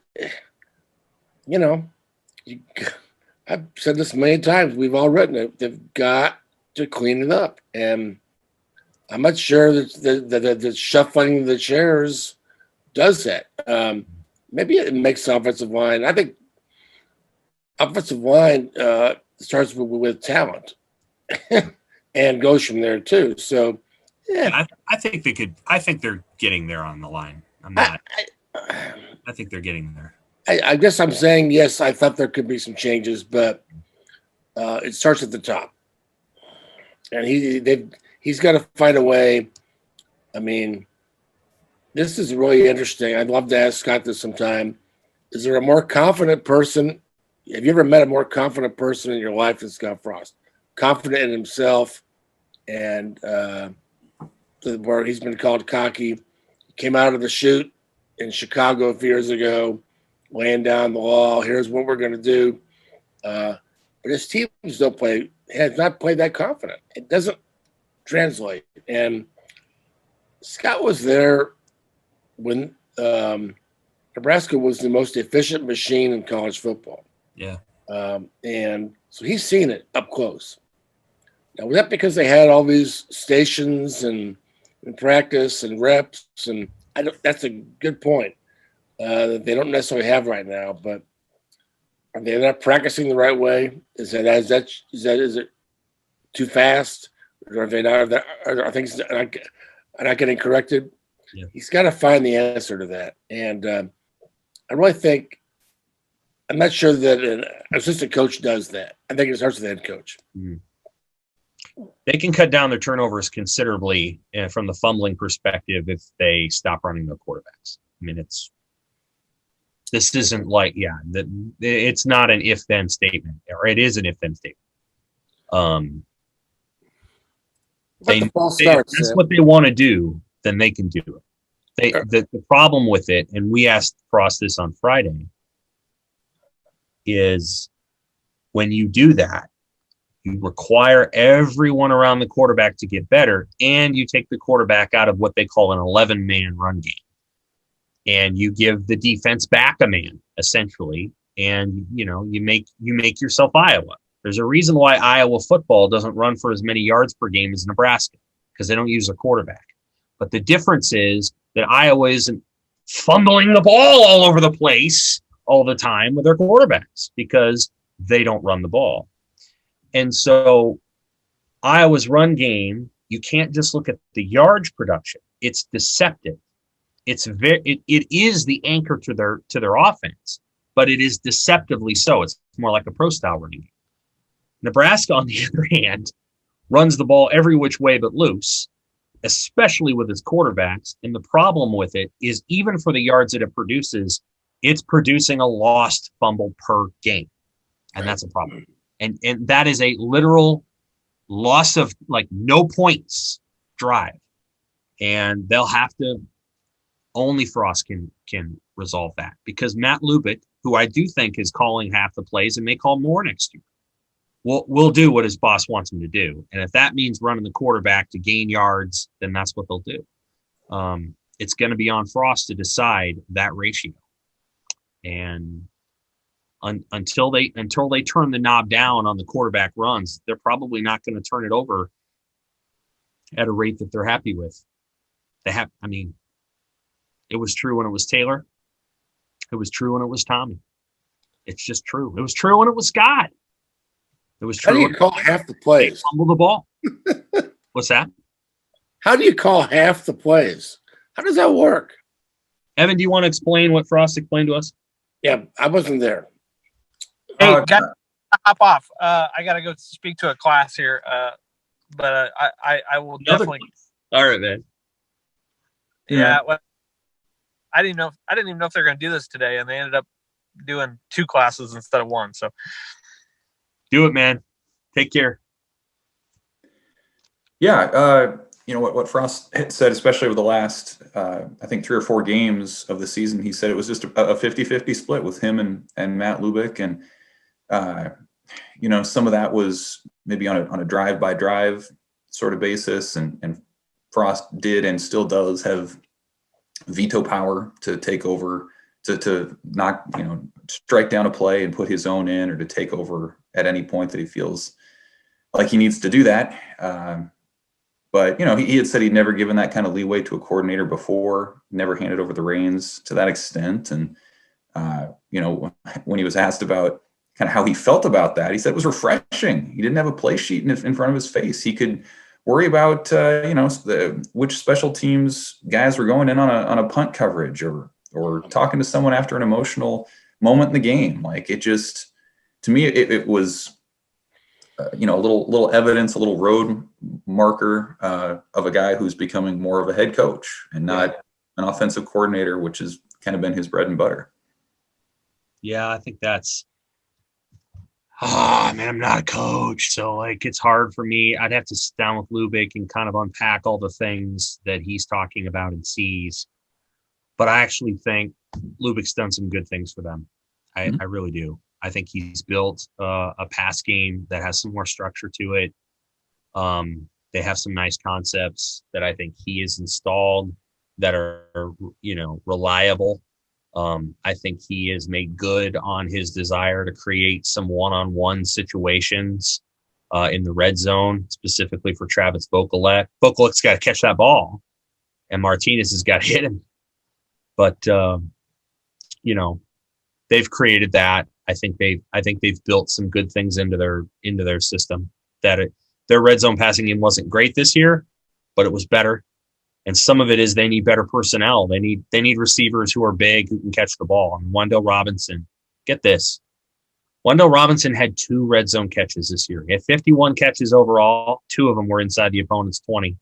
S2: I've said this many times. We've all written it. They've got to clean it up. And I'm not sure that the shuffling the chairs does that. Maybe it makes the offensive line. I think offensive line starts with talent and goes from there too. So, yeah,
S1: I think they could. I think they're getting there on the line. I'm not. I think they're getting there.
S2: I guess I'm saying yes. I thought there could be some changes, but it starts at the top, and he's got to find a way. I mean, this is really interesting. I'd love to ask Scott this sometime. Is there a more confident person? Have you ever met a more confident person in your life than Scott Frost? Confident in himself, and where he's been called cocky. He came out of the chute in Chicago a few years ago, laying down the law. Here's what we're going to do. But his teams has not played that confident. It doesn't translate. And Scott was there when Nebraska was the most efficient machine in college football.
S1: Yeah.
S2: And so he's seen it up close. Now, was that because they had all these stations and practice and reps? And that's a good point that they don't necessarily have right now. But are they not practicing the right way? Is it too fast? Or are they not? Are things not getting corrected?
S1: Yeah.
S2: He's got to find the answer to that. And I really think. I'm not sure that an assistant coach does that. I think it starts with the head coach.
S1: Mm. They can cut down their turnovers considerably from the fumbling perspective if they stop running their quarterbacks. I mean, this isn't like, it's not an if-then statement, or it is an if-then statement. If that's what they want to do, then they can do it. The problem with it, and we asked Frost this on Friday, is when you do that, you require everyone around the quarterback to get better, and you take the quarterback out of what they call an 11-man run game. And you give the defense back a man, essentially, and you make yourself Iowa. There's a reason why Iowa football doesn't run for as many yards per game as Nebraska, because they don't use a quarterback. But the difference is that Iowa isn't fumbling the ball all over the place all the time with their quarterbacks because they don't run the ball. And so Iowa's run game, you can't just look at the yardage production. It's deceptive. It is the anchor to their offense, but it is deceptively so. It's more like a pro style running game. Nebraska, on the other hand, runs the ball every which way but loose, especially with its quarterbacks. And the problem with it is, even for the yards that it produces, it's producing a lost fumble per game. And that's a problem. And that is a literal loss of no points drive. And they'll have to, only Frost can resolve that, because Matt Lubick, who I do think is calling half the plays and may call more next year, will do what his boss wants him to do. And if that means running the quarterback to gain yards, then that's what they'll do. It's going to be on Frost to decide that ratio. And until they turn the knob down on the quarterback runs, they're probably not going to turn it over at a rate that they're happy with. It was true when it was Taylor. It was true when it was Tommy. It's just true. It was true when it was Scott. It was true.
S2: How do you call half the plays?
S1: Fumble the ball. What's that?
S2: How do you call half the plays? How does that work?
S1: Evan, do you want to explain what Frost explained to us?
S2: Yeah, I wasn't there.
S4: Hey, got to hop off. I got to go speak to a class here, but I will definitely.
S1: All right, man.
S4: Yeah, well, I didn't even know if they're going to do this today, and they ended up doing 2 classes instead of 1. So,
S1: do it, man. Take care.
S3: Yeah, what Frost had said, especially with the last, I think 3 or 4 games of the season, he said it was just a 50-50 split with him and Matt Lubick, and some of that was maybe on a drive-by-drive sort of basis, and Frost did and still does have veto power to take over, to knock, strike down a play and put his own in, or to take over at any point that he feels like he needs to do that. But, he had said he'd never given that kind of leeway to a coordinator before, never handed over the reins to that extent. And, when he was asked about kind of how he felt about that, he said it was refreshing. He didn't have a play sheet in front of his face. He could worry about, which special teams guys were going in on a punt coverage, or talking to someone after an emotional moment in the game. Like, it just, to me, it was, a little evidence, a little road marker of a guy who's becoming more of a head coach and not an offensive coordinator, which has kind of been his bread and butter.
S1: Yeah, I think that's, I'm not a coach, so it's hard for me. I'd have to sit down with Lubick and kind of unpack all the things that he's talking about and sees. But I actually think Lubick's done some good things for them. I really do. I think he's built a pass game that has some more structure to it. They have some nice concepts that I think he has installed that are, reliable. I think he has made good on his desire to create some one-on-one situations in the red zone, specifically for Travis Vokalek. Vokalek's got to catch that ball, and Martinez has got to hit him. But they've created that. I think they've built some good things into their system. Their red zone passing game wasn't great this year, but it was better. And some of it is they need better personnel. They need receivers who are big, who can catch the ball. And Wendell Robinson, get this, Wendell Robinson had 2 red zone catches this year. He had 51 catches overall. 2 of them were inside the opponent's 20.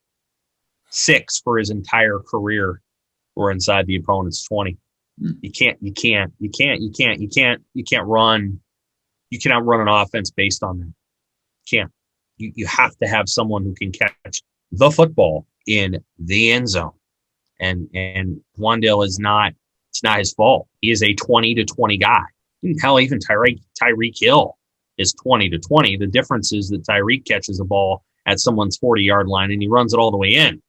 S1: 6 for his entire career were inside the opponent's 20. You can't run. You cannot run an offense based on that. You can't. You have to have someone who can catch the football in the end zone. And Wandale is not, it's not his fault. He is a 20 to 20 guy. Hell, even Tyreek Hill is 20 to 20. The difference is that Tyreek catches a ball at someone's 40-yard line and he runs it all the way in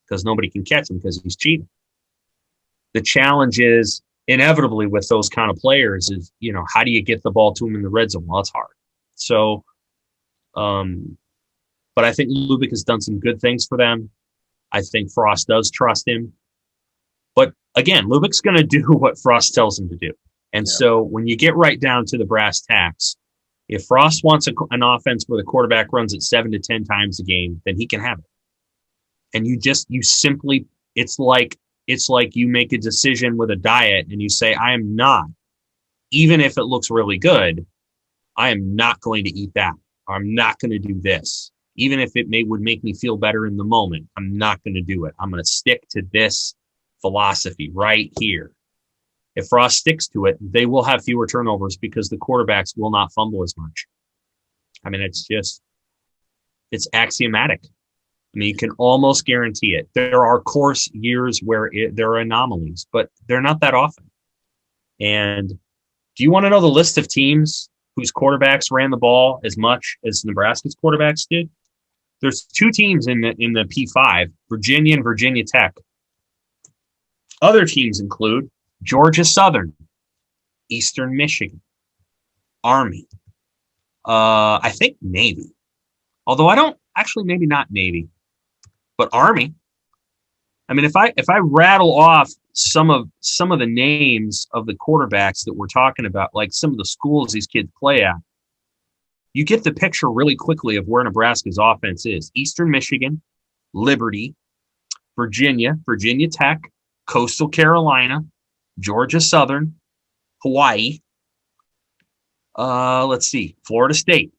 S1: because nobody can catch him because he's cheating. The challenge is inevitably with those kind of players is, how do you get the ball to him in the red zone? Well, it's hard. So, but I think Lubick has done some good things for them. I think Frost does trust him. But again, Lubick's going to do what Frost tells him to do. And so when you get right down to the brass tacks, if Frost wants an offense where the quarterback runs it 7 to 10 times a game, then he can have it. And it's like you make a decision with a diet and you say, I am not, even if it looks really good, I am not going to eat that. I'm not going to do this. Even if it would make me feel better in the moment, I'm not going to do it. I'm going to stick to this philosophy right here. If Frost sticks to it, they will have fewer turnovers because the quarterbacks will not fumble as much. I mean, it's axiomatic. I mean, you can almost guarantee it. There are course years where there are anomalies, but they're not that often. And do you want to know the list of teams whose quarterbacks ran the ball as much as Nebraska's quarterbacks did? There's 2 teams in the P5, Virginia and Virginia Tech. Other teams include Georgia Southern, Eastern Michigan, Army, I think Navy. Although maybe not Navy, but Army. I mean, if I rattle off some of the names of the quarterbacks that we're talking about, like some of the schools these kids play at, you get the picture really quickly of where Nebraska's offense is. Eastern Michigan, Liberty, Virginia, Virginia Tech, Coastal Carolina, Georgia Southern, Hawaii. Let's see, Florida State.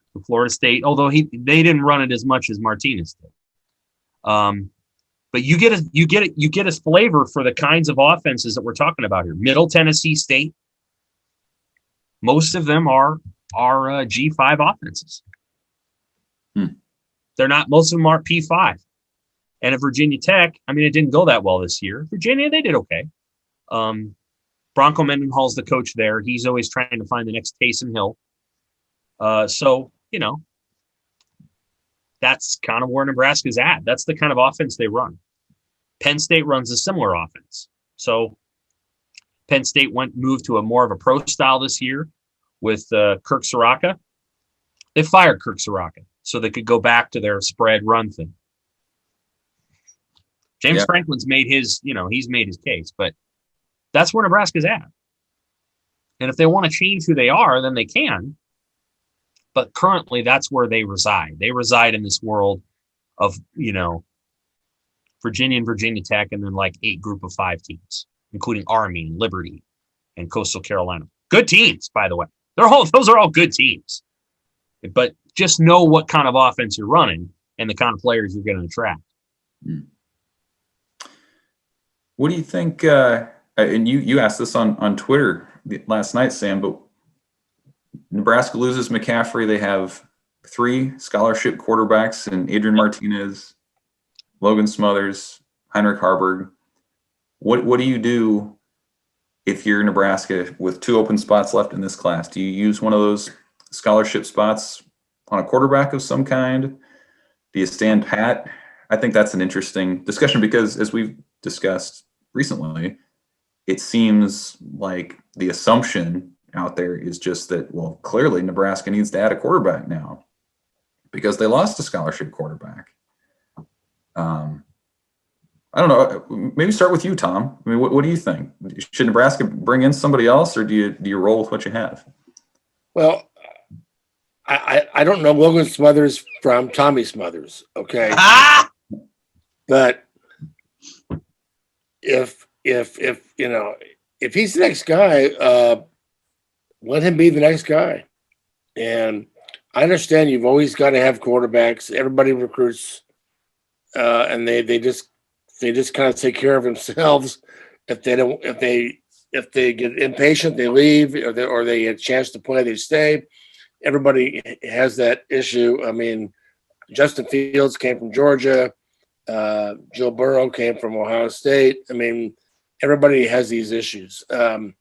S1: Although they didn't run it as much as Martinez did. But you get a flavor for the kinds of offenses that we're talking about here. Middle Tennessee State. Most of them are G5 offenses. They're not. Most of them are P5. And at Virginia Tech, I mean, it didn't go that well this year. Virginia, they did okay. Bronco Mendenhall's the coach there. He's always trying to find the next Taysom Hill. So, that's kind of where Nebraska's at. That's the kind of offense they run. Penn State runs a similar offense. So Penn State moved to a more of a pro style this year with Kirk Soraka. They fired Kirk Soraka so they could go back to their spread run thing. James Franklin's made his, he's made his case, but that's where Nebraska's at. And if they want to change who they are, then they can. But currently, that's where they reside. They reside in this world of, Virginia and Virginia Tech, and then like 8 group of 5 teams, including Army and Liberty and Coastal Carolina. Good teams, by the way. Those are all good teams. But just know what kind of offense you're running and the kind of players you're going to attract.
S3: What do you think? And you asked this on Twitter last night, Sam, but Nebraska loses McCaffrey. They have 3 scholarship quarterbacks in Adrian Martinez, Logan Smothers, Heinrich Harburg. What do you do if you're Nebraska with 2 open spots left in this class? Do you use one of those scholarship spots on a quarterback of some kind? Do you stand pat? I think that's an interesting discussion because, as we've discussed recently, it seems like the assumption out there is just that, well, clearly Nebraska needs to add a quarterback now because they lost a scholarship quarterback. I don't know. Maybe start with you, Tom. I mean, what do you think? Should Nebraska bring in somebody else, or do you roll with what you have?
S2: Well, I don't know Logan Smothers from Tommy Smothers, okay? But if he's the next guy, let him be the next guy. And I understand you've always got to have quarterbacks. Everybody recruits, and they just kind of take care of themselves. If they get impatient, they leave, or they get a chance to play, they stay. Everybody has that issue. I mean, Justin Fields came from Georgia. Joe Burrow came from Ohio State. I mean, everybody has these issues. I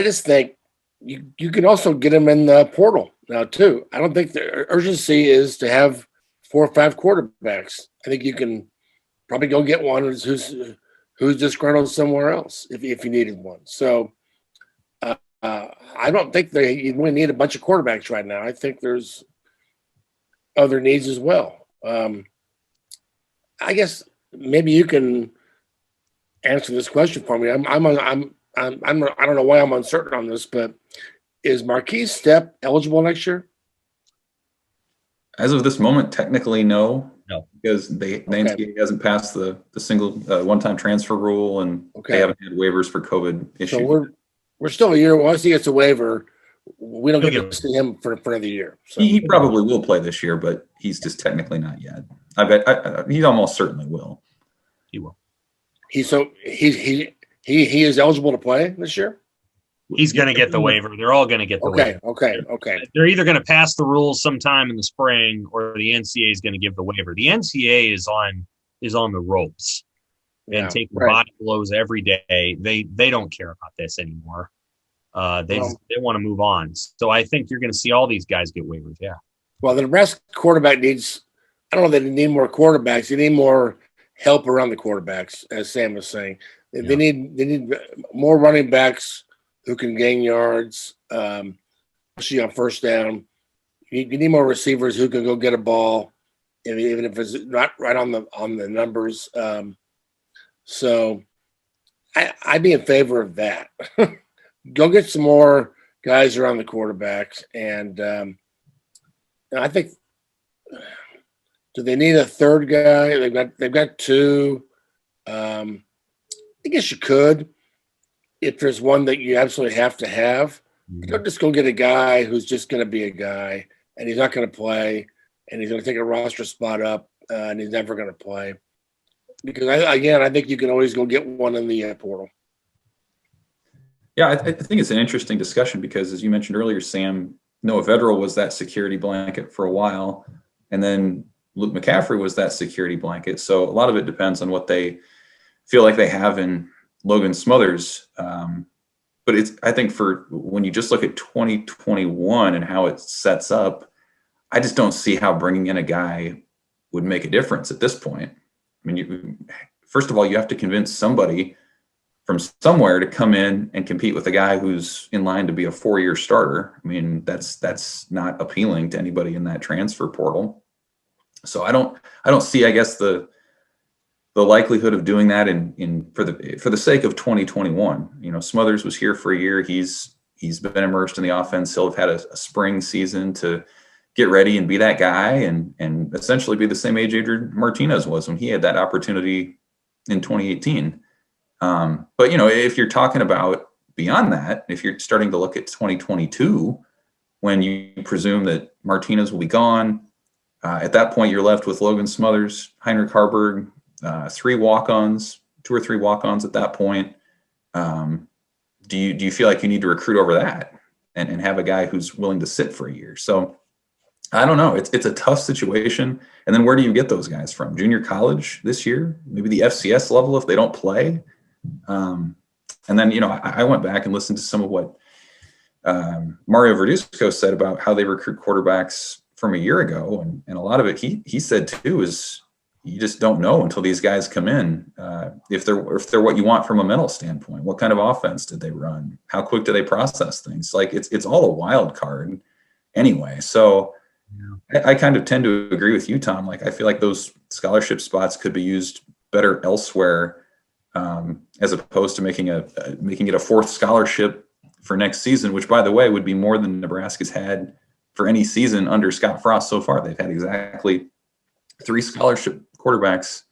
S2: just think you can also get them in the portal now too. I don't think the urgency is to have 4 or 5 quarterbacks. I think you can probably go get one who's disgruntled somewhere else if you needed one. So I don't think you really need a bunch of quarterbacks right now. I think there's other needs as well. I guess maybe you can answer this question for me. I don't know why I'm uncertain on this, but is Marquis Step eligible next year?
S3: As of this moment, technically no.
S1: No,
S3: because the NCAA hasn't passed the single one-time transfer rule, and they haven't had waivers for COVID issues.
S2: So we're still a year. Once he gets a waiver, we don't get to see him for another year. So.
S3: He probably will play this year, but he's just technically not yet. I bet he almost certainly will.
S1: He will.
S2: He is eligible to play this year.
S1: He's going to get the waiver. They're all going to get the waiver.
S2: Okay.
S1: They're either going to pass the rules sometime in the spring, or the NCAA is going to give the waiver. The NCAA is on the ropes and taking body blows every day. They don't care about this anymore. They want to move on. So I think you're going to see all these guys get waivers. Yeah.
S2: Well, the Nebraska quarterback needs. I don't know that they need more quarterbacks. They need more help around the quarterbacks, as Sam was saying. They need more running backs who can gain yards, especially on first down. You need more receivers who can go get a ball, even if it's not right on the numbers. So I'd be in favor of that. Go get some more guys around the quarterbacks, and I think. Do they need a third guy? They've got 2. I guess you could, if there's one that you absolutely have to have. Don't just go get a guy who's just going to be a guy, and he's not going to play, and he's going to take a roster spot up, and he's never going to play. Because I think you can always go get one in the portal.
S3: Yeah, I think it's an interesting discussion because, as you mentioned earlier, Sam, Noah Vedral was that security blanket for a while, and then Luke McCaffrey was that security blanket. So a lot of it depends on what they feel like they have in Logan Smothers. But I think for when you just look at 2021 and how it sets up, I just don't see how bringing in a guy would make a difference at this point. I mean, first of all, you have to convince somebody from somewhere to come in and compete with a guy who's in line to be a 4-year starter. I mean, that's not appealing to anybody in that transfer portal. So I don't see, I guess, the likelihood of doing that for the sake of 2021. Smothers was here for a year. He's been immersed in the offense. He'll have had a spring season to get ready and be that guy and essentially be the same age Adrian Martinez was when he had that opportunity in 2018. But if you're talking about beyond that, if you're starting to look at 2022, when you presume that Martinez will be gone, at that point, you're left with Logan Smothers, Heinrich Harburg, 2 or 3 walk-ons at that point. Do you feel like you need to recruit over that and have a guy who's willing to sit for a year? So I don't know. It's a tough situation. And then where do you get those guys from? Junior college this year? Maybe the FCS level if they don't play? And then, I went back and listened to some of what Mario Verduzco said about how they recruit quarterbacks from a year ago, and a lot of it he said too is you just don't know until these guys come in if they're what you want from a mental standpoint. What kind of offense did they run? How quick do they process things? Like it's all a wild card anyway. So I kind of tend to agree with you, Tom. Like I feel like those scholarship spots could be used better elsewhere, as opposed to making it a 4th scholarship for next season, which by the way would be more than Nebraska's had for any season under Scott Frost so far. They've had exactly 3 scholarship quarterbacks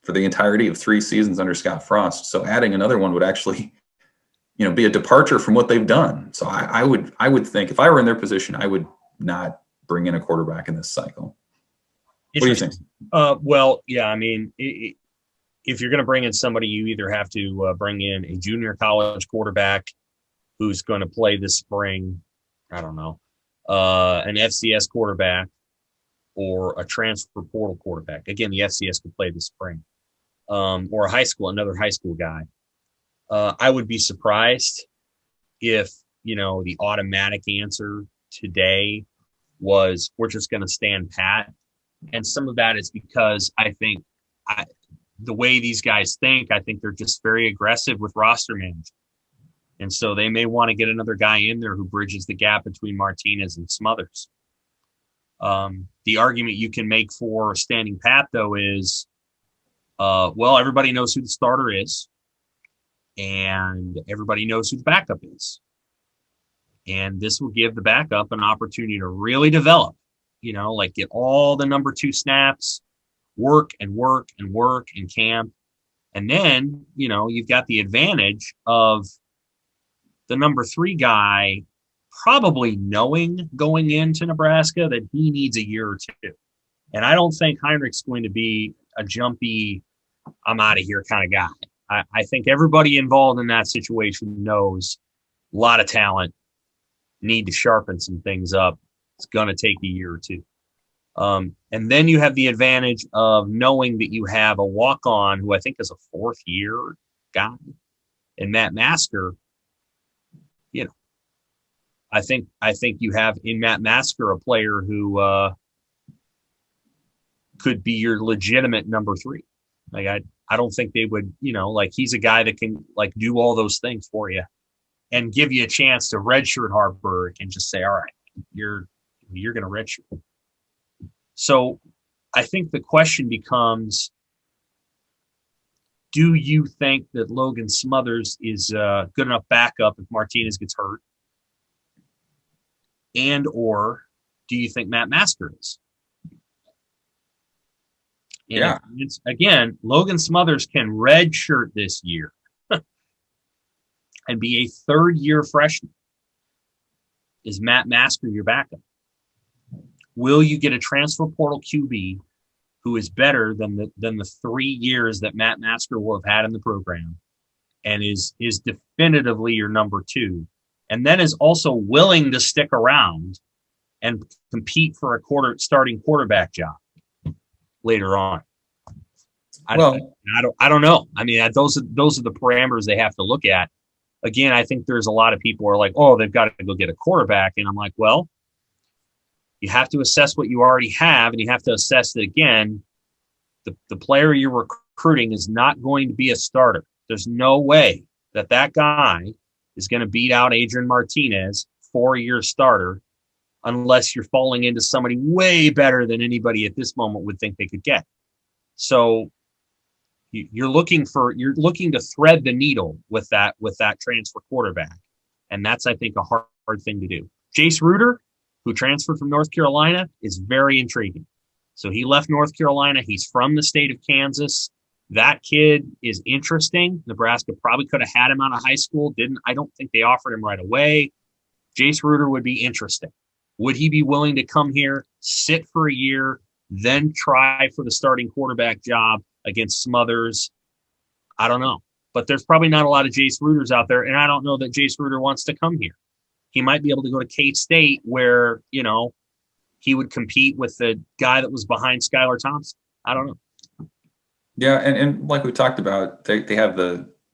S3: for the entirety of 3 seasons under Scott Frost. So adding another one would actually, be a departure from what they've done. So I would think if I were in their position, I would not bring in a quarterback in this cycle. What do you think?
S1: Well, yeah, I mean, if you're going to bring in somebody, you either have to bring in a junior college quarterback who's going to play this spring, I don't know, an FCS quarterback or a transfer portal quarterback. Again, the FCS could play this spring, or another high school guy. I would be surprised if, the automatic answer today was we're just going to stand pat. And some of that is because I think the way these guys think, I think they're just very aggressive with roster management. And so they may want to get another guy in there who bridges the gap between Martinez and Smothers. The argument you can make for standing pat, though, is, everybody knows who the starter is, and everybody knows who the backup is. And this will give the backup an opportunity to really develop, get all the number 2 snaps, work in camp. And then, you've got the advantage of the number 3 guy probably knowing going into Nebraska that he needs a year or 2. And I don't think Heinrich's going to be a jumpy, I'm out of here kind of guy. I think everybody involved in that situation knows a lot of talent, need to sharpen some things up. It's going to take a year or 2. And then you have the advantage of knowing that you have a walk-on who I think is a 4th-year guy, and Matt Masker. I think you have in Matt Masker a player who could be your legitimate number 3. Like I don't think they would, he's a guy that can do all those things for you and give you a chance to redshirt Harburg and just say, all right, you're going to redshirt. So I think the question becomes, do you think that Logan Smothers is a good enough backup if Martinez gets hurt? And or do you think Matt Masker is? And again, Logan Smothers can redshirt this year and be a 3rd-year freshman. Is Matt Masker your backup? Will you get a transfer portal QB who is better than the 3 years that Matt Masker will have had in the program and is definitively your number 2, and then is also willing to stick around and compete for a starting quarterback job later on? I don't know. I mean, those are the parameters they have to look at. Again, I think there's a lot of people who are like, oh, they've got to go get a quarterback. And I'm like, well, you have to assess what you already have, and you have to assess that, again, the player you're recruiting is not going to be a starter. There's no way that guy is going to beat out Adrian Martinez, 4-year starter, unless you're falling into somebody way better than anybody at this moment would think they could get. So you're looking to thread the needle with that transfer quarterback. And that's, I think, a hard thing to do. Jace Ruder, who transferred from North Carolina, is very intriguing. So he left North Carolina. He's from the state of Kansas. That kid is interesting. Nebraska probably could have had him out of high school. I don't think they offered him right away. Jace Ruder would be interesting. Would he be willing to come here, sit for a year, then try for the starting quarterback job against Smothers? I don't know. But there's probably not a lot of Jace Ruders out there, and I don't know that Jace Ruder wants to come here. He might be able to go to K-State where, he would compete with the guy that was behind Skylar Thompson. I don't know.
S3: Yeah, and like we talked about, they have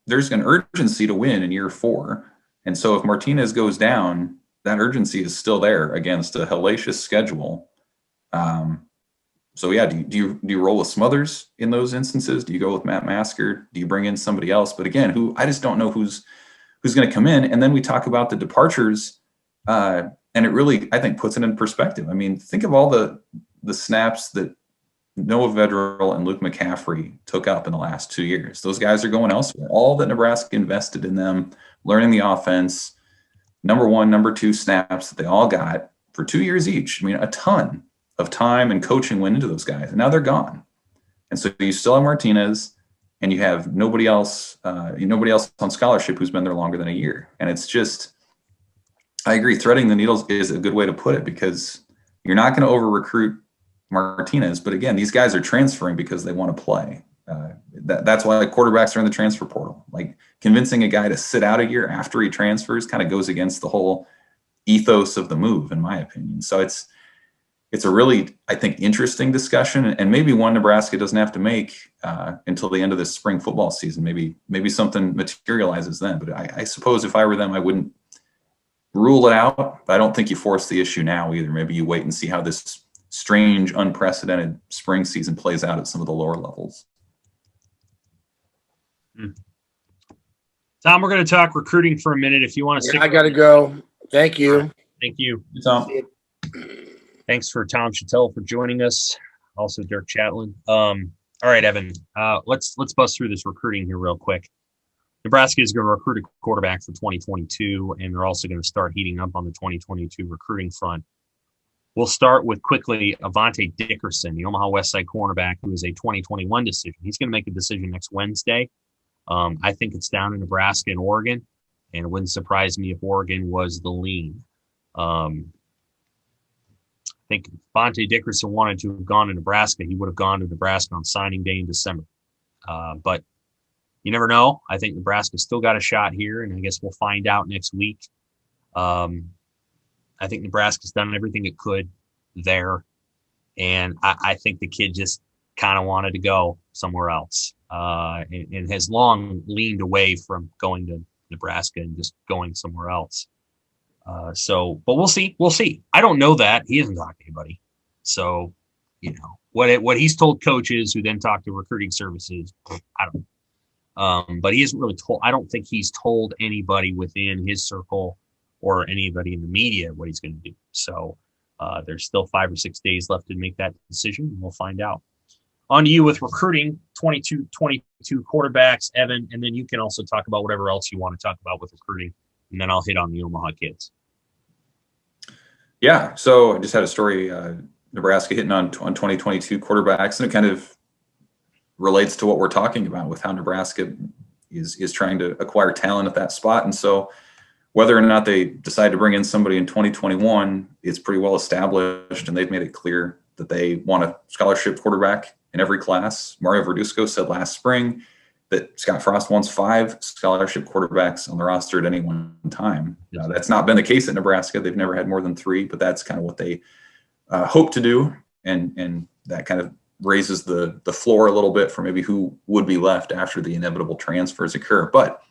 S3: there's an urgency to win in year 4. And so if Martinez goes down, that urgency is still there against a hellacious schedule. So yeah, do you roll with Smothers in those instances? Do you go with Matt Masker? Do you bring in somebody else? But again, I just don't know who's going to come in. And then we talk about the departures, and it really, I think, puts it in perspective. I mean, think of all the snaps that Noah Vedral and Luke McCaffrey took up in the last 2 years. Those guys are going elsewhere. All that Nebraska invested in them, learning the offense, number 1, number 2 snaps that they all got for 2 years each. I mean, a ton of time and coaching went into those guys, and now they're gone. And so you still have Martinez, and you have nobody else on scholarship who's been there longer than a year. And it's just, I agree, threading the needles is a good way to put it, because you're not going to over recruit Martinez. But again, these guys are transferring because they want to play. That's why quarterbacks are in the transfer portal. Like, convincing a guy to sit out a year after he transfers kind of goes against the whole ethos of the move, in my opinion. So it's a really, I think, interesting discussion, and maybe one Nebraska doesn't have to make until the end of this spring football season. Maybe something materializes then. But I suppose if I were them, I wouldn't rule it out. But I don't think you force the issue now either. Maybe you wait and see how this strange, unprecedented spring season plays out at some of the lower levels.
S1: Tom, we're going to talk recruiting for a minute. If you want to stick,
S2: I got to go. Thank you.
S1: Right. Thank you,
S3: Tom.
S1: Thanks for Tom Shatel for joining us. Also, Dirk Chatelain. All right, Evan. Let's bust through this recruiting here real quick. Nebraska is going to recruit a quarterback for 2022, and they're also going to start heating up on the 2022 recruiting front. We'll start with quickly Avante Dickerson, the Omaha West Side cornerback, who is a 2021 decision. He's going to make a decision next Wednesday. I think it's down in Nebraska and Oregon, and it wouldn't surprise me if Oregon was the lean. I think if Avante Dickerson wanted to have gone to Nebraska, he would have gone to Nebraska on signing day in December. But you never know. I think Nebraska's still got a shot here, and I guess we'll find out next week. I think Nebraska's done everything it could there, and I think the kid just kind of wanted to go somewhere else, and has long leaned away from going to Nebraska and just going somewhere else. But we'll see. We'll see. I don't know that. He hasn't talked to anybody. So, what he's told coaches who then talk to recruiting services, I don't know. But he hasn't really told, I don't think he's told anybody within his circle or anybody in the media what he's going to do. So there's still 5 or 6 days left to make that decision, and we'll find out. On to you with recruiting, 22 quarterbacks, Evan, and then you can also talk about whatever else you want to talk about with recruiting, and then I'll hit on the Omaha kids.
S3: Yeah, so I just had a story, Nebraska hitting on 2022 quarterbacks, and it kind of relates to what we're talking about with how Nebraska is trying to acquire talent at that spot. And so whether or not they decide to bring in somebody in 2021, it's pretty well established, and they've made it clear that they want a scholarship quarterback in every class. Mario Verduzco said last spring that Scott Frost wants 5 scholarship quarterbacks on the roster at any one time. That's not been the case at Nebraska. They've never had more than 3, but that's kind of what they hope to do. And that kind of raises the floor a little bit for maybe who would be left after the inevitable transfers occur. But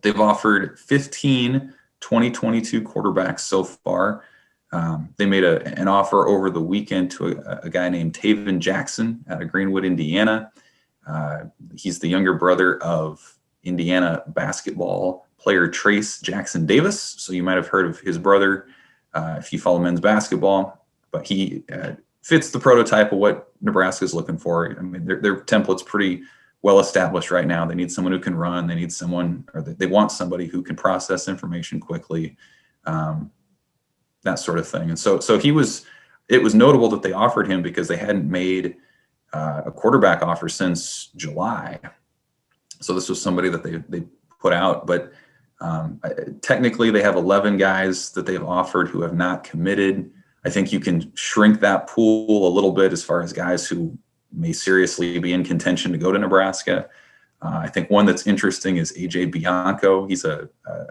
S3: they've offered 15 2022 quarterbacks so far. They made an offer over the weekend to a guy named Taven Jackson out of Greenwood, Indiana. He's the younger brother of Indiana basketball player Trace Jackson Davis. So you might have heard of his brother if you follow men's basketball. But he fits the prototype of what Nebraska is looking for. I mean, their template's pretty well established right now. They need someone who can run. They need someone, or they want somebody who can process information quickly, that sort of thing. And so it was notable that they offered him because they hadn't made a quarterback offer since July. So this was somebody that they put out, but technically they have 11 guys that they've offered who have not committed. I think you can shrink that pool a little bit as far as guys who may seriously be in contention to go to Nebraska. I think one that's interesting is AJ Bianco. He's a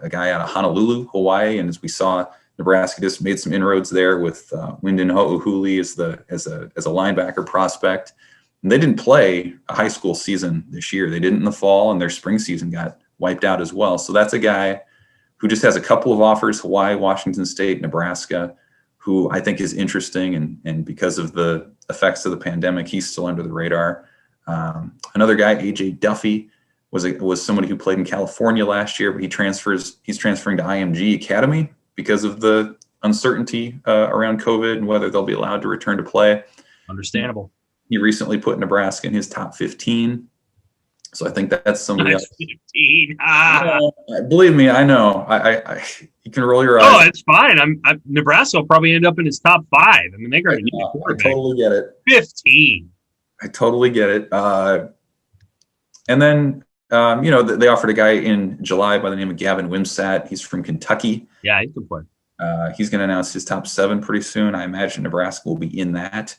S3: guy out of Honolulu, Hawaii, and as we saw, Nebraska just made some inroads there with Wyndon Ho'ohuli as a linebacker prospect. And they didn't play a high school season this year. They didn't in the fall, and their spring season got wiped out as well. So that's a guy who just has a couple of offers: Hawaii, Washington State, Nebraska, who I think is interesting. And because of the effects of the pandemic, he's still under the radar. Another guy, AJ Duffy, was somebody who played in California last year, but he's transferring to IMG Academy because of the uncertainty around COVID and whether they'll be allowed to return to play.
S1: Understandable.
S3: He recently put Nebraska in his top 15. So I think that's somebody else.
S1: 15.
S3: Believe me, I know. I you can roll your eyes.
S1: Oh, it's fine. Nebraska will probably end up in his top 5. I mean, they're going to need a quarterback.
S3: I totally get it.
S1: 15.
S3: I totally get it. And then, they offered a guy in July by the name of Gavin Wimsatt. He's from Kentucky.
S1: Yeah, he can play.
S3: He's going to announce his top 7 pretty soon. I imagine Nebraska will be in that.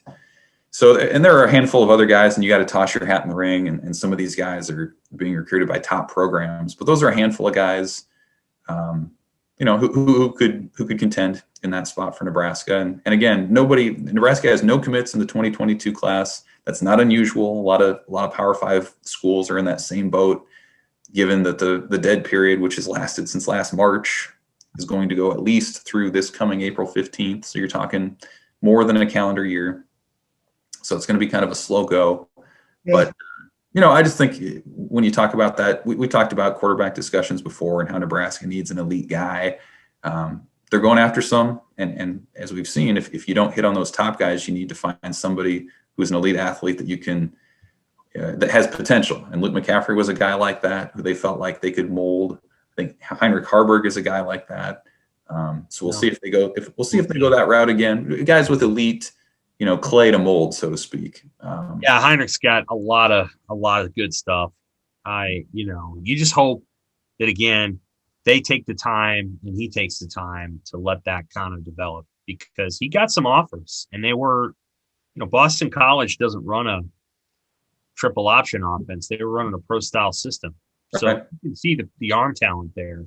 S3: So, and there are a handful of other guys, and you got to toss your hat in the ring. And some of these guys are being recruited by top programs, but those are a handful of guys, who could contend in that spot for Nebraska. And again, Nebraska has no commits in the 2022 class. That's not unusual. A lot of Power 5 schools are in that same boat, given that the dead period, which has lasted since last March, is going to go at least through this coming April 15th. So you're talking more than a calendar year. So it's going to be kind of a slow go. Yeah. But, I just think when you talk about that, we talked about quarterback discussions before and how Nebraska needs an elite guy. They're going after some. And as we've seen, if you don't hit on those top guys, you need to find somebody who's an elite athlete that you can that has potential. And Luke McCaffrey was a guy like that, who they felt like they could mold. I think Heinrich Harburg is a guy like that. So we'll see if they go that route again. Guys with elite, clay to mold, so to speak.
S1: Heinrich's got a lot of good stuff. You just hope that, again, they take the time and he takes the time to let that kind of develop, because he got some offers and they were, Boston College doesn't run a triple option offense. They were running a pro style system. So you can see the arm talent there.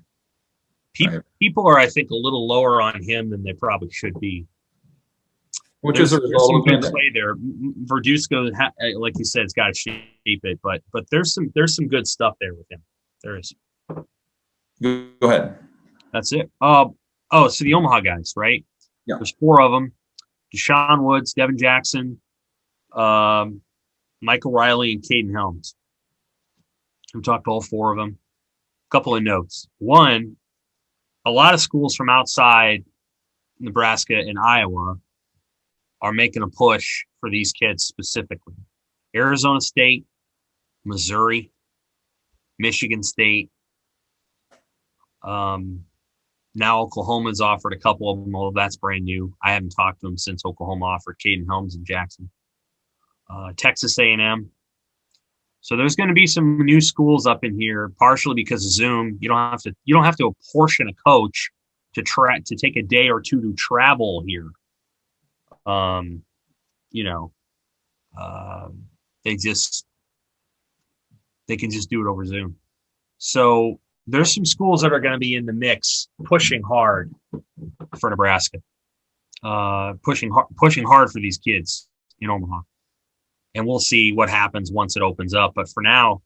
S1: People are, I think, a little lower on him than they probably should be. There's some good play there. Verduzco, like you said, has got to shape it, but there's some good stuff there with him. There is.
S3: Go ahead.
S1: That's it. So the Omaha guys, right?
S3: Yeah.
S1: There's 4 of them: Deshaun Woods, Devin Jackson, Michael Riley, and Caden Helms. We talked to all 4 of them. A couple of notes. One, a lot of schools from outside Nebraska and Iowa are making a push for these kids specifically. Arizona State, Missouri, Michigan State. Now Oklahoma's offered a couple of them, although that's brand new. I haven't talked to them since Oklahoma offered Caden Helms and Jackson. Texas A&M. So there's going to be some new schools up in here, partially because of Zoom. You don't have to apportion a coach to take a day or two to travel here. They can just do it over Zoom. So there's some schools that are going to be in the mix, pushing hard for Nebraska, pushing hard for these kids in Omaha. And we'll see what happens once it opens up. But for now,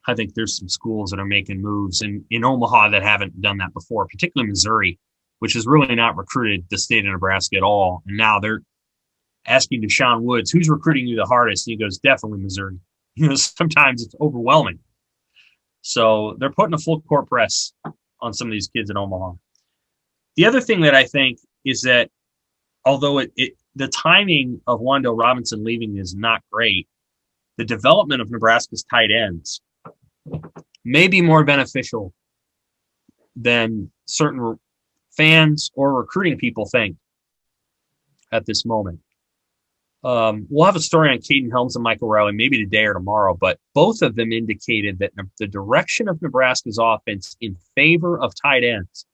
S1: I think there's some schools that are making moves in Omaha that haven't done that before, particularly Missouri, which has really not recruited the state of Nebraska at all. And now they're asking Deshaun Woods, who's recruiting you the hardest? And he goes, definitely Missouri. Sometimes it's overwhelming. So they're putting a full court press on some of these kids in Omaha. The other thing that I think is that although the timing of Wandale Robinson leaving is not great, the development of Nebraska's tight ends may be more beneficial than certain fans or recruiting people think at this moment. We'll have a story on Caden Helms and Michael Riley maybe today or tomorrow, but both of them indicated that the direction of Nebraska's offense in favor of tight ends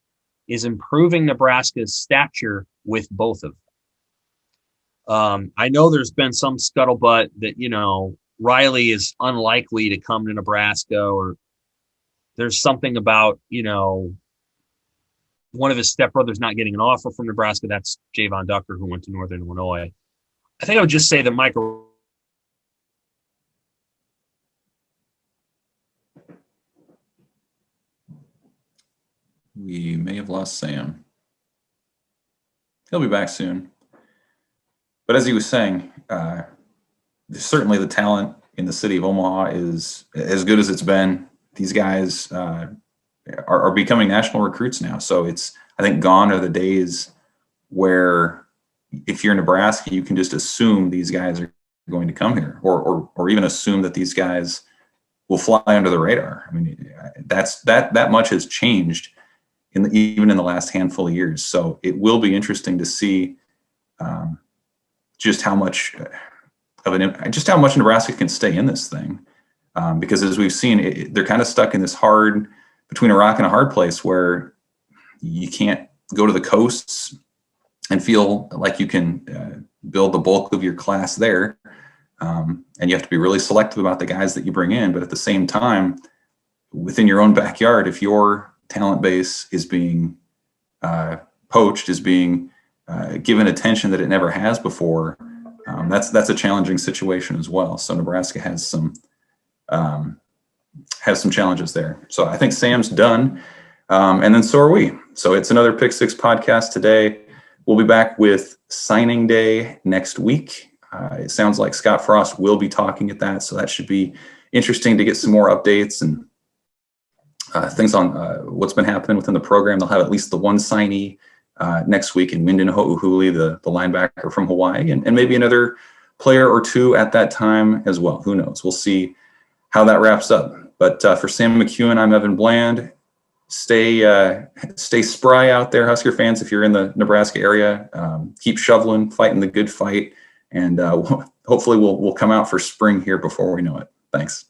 S1: is improving Nebraska's stature with both of them. I know there's been some scuttlebutt that, Riley is unlikely to come to Nebraska, or there's something about, one of his stepbrothers not getting an offer from Nebraska. That's Javon Ducker, who went to Northern Illinois. I think I would just say that Michael.
S3: We may have lost Sam. He'll be back soon. But as he was saying, certainly the talent in the city of Omaha is as good as it's been. These guys are becoming national recruits now. So I think gone are the days where if you're in Nebraska, you can just assume these guys are going to come here, or even assume that these guys will fly under the radar. I mean, that much has changed even in the last handful of years. So it will be interesting to see just how much Nebraska can stay in this thing. because as we've seen, they're kind of stuck in this between a rock and a hard place where you can't go to the coasts and feel like you can build the bulk of your class there. And you have to be really selective about the guys that you bring in. But at the same time, within your own backyard, if your talent base is being poached, is being given attention that it never has before, that's a challenging situation as well. So Nebraska has some challenges there. So I think Sam's done, and then so are we. So it's another Pick Six podcast today. We'll be back with signing day next week. It sounds like Scott Frost will be talking at that, so that should be interesting to get some more updates and things on what's been happening within the program. They'll have at least the one signee next week in Minden Ho'uhuli, the linebacker from Hawaii, and maybe another player or two at that time as well. Who knows? We'll see how that wraps up. But for Sam McKewon, I'm Evan Bland. Stay spry out there, Husker fans, if you're in the Nebraska area. Keep shoveling, fighting the good fight, and hopefully we'll come out for spring here before we know it. Thanks.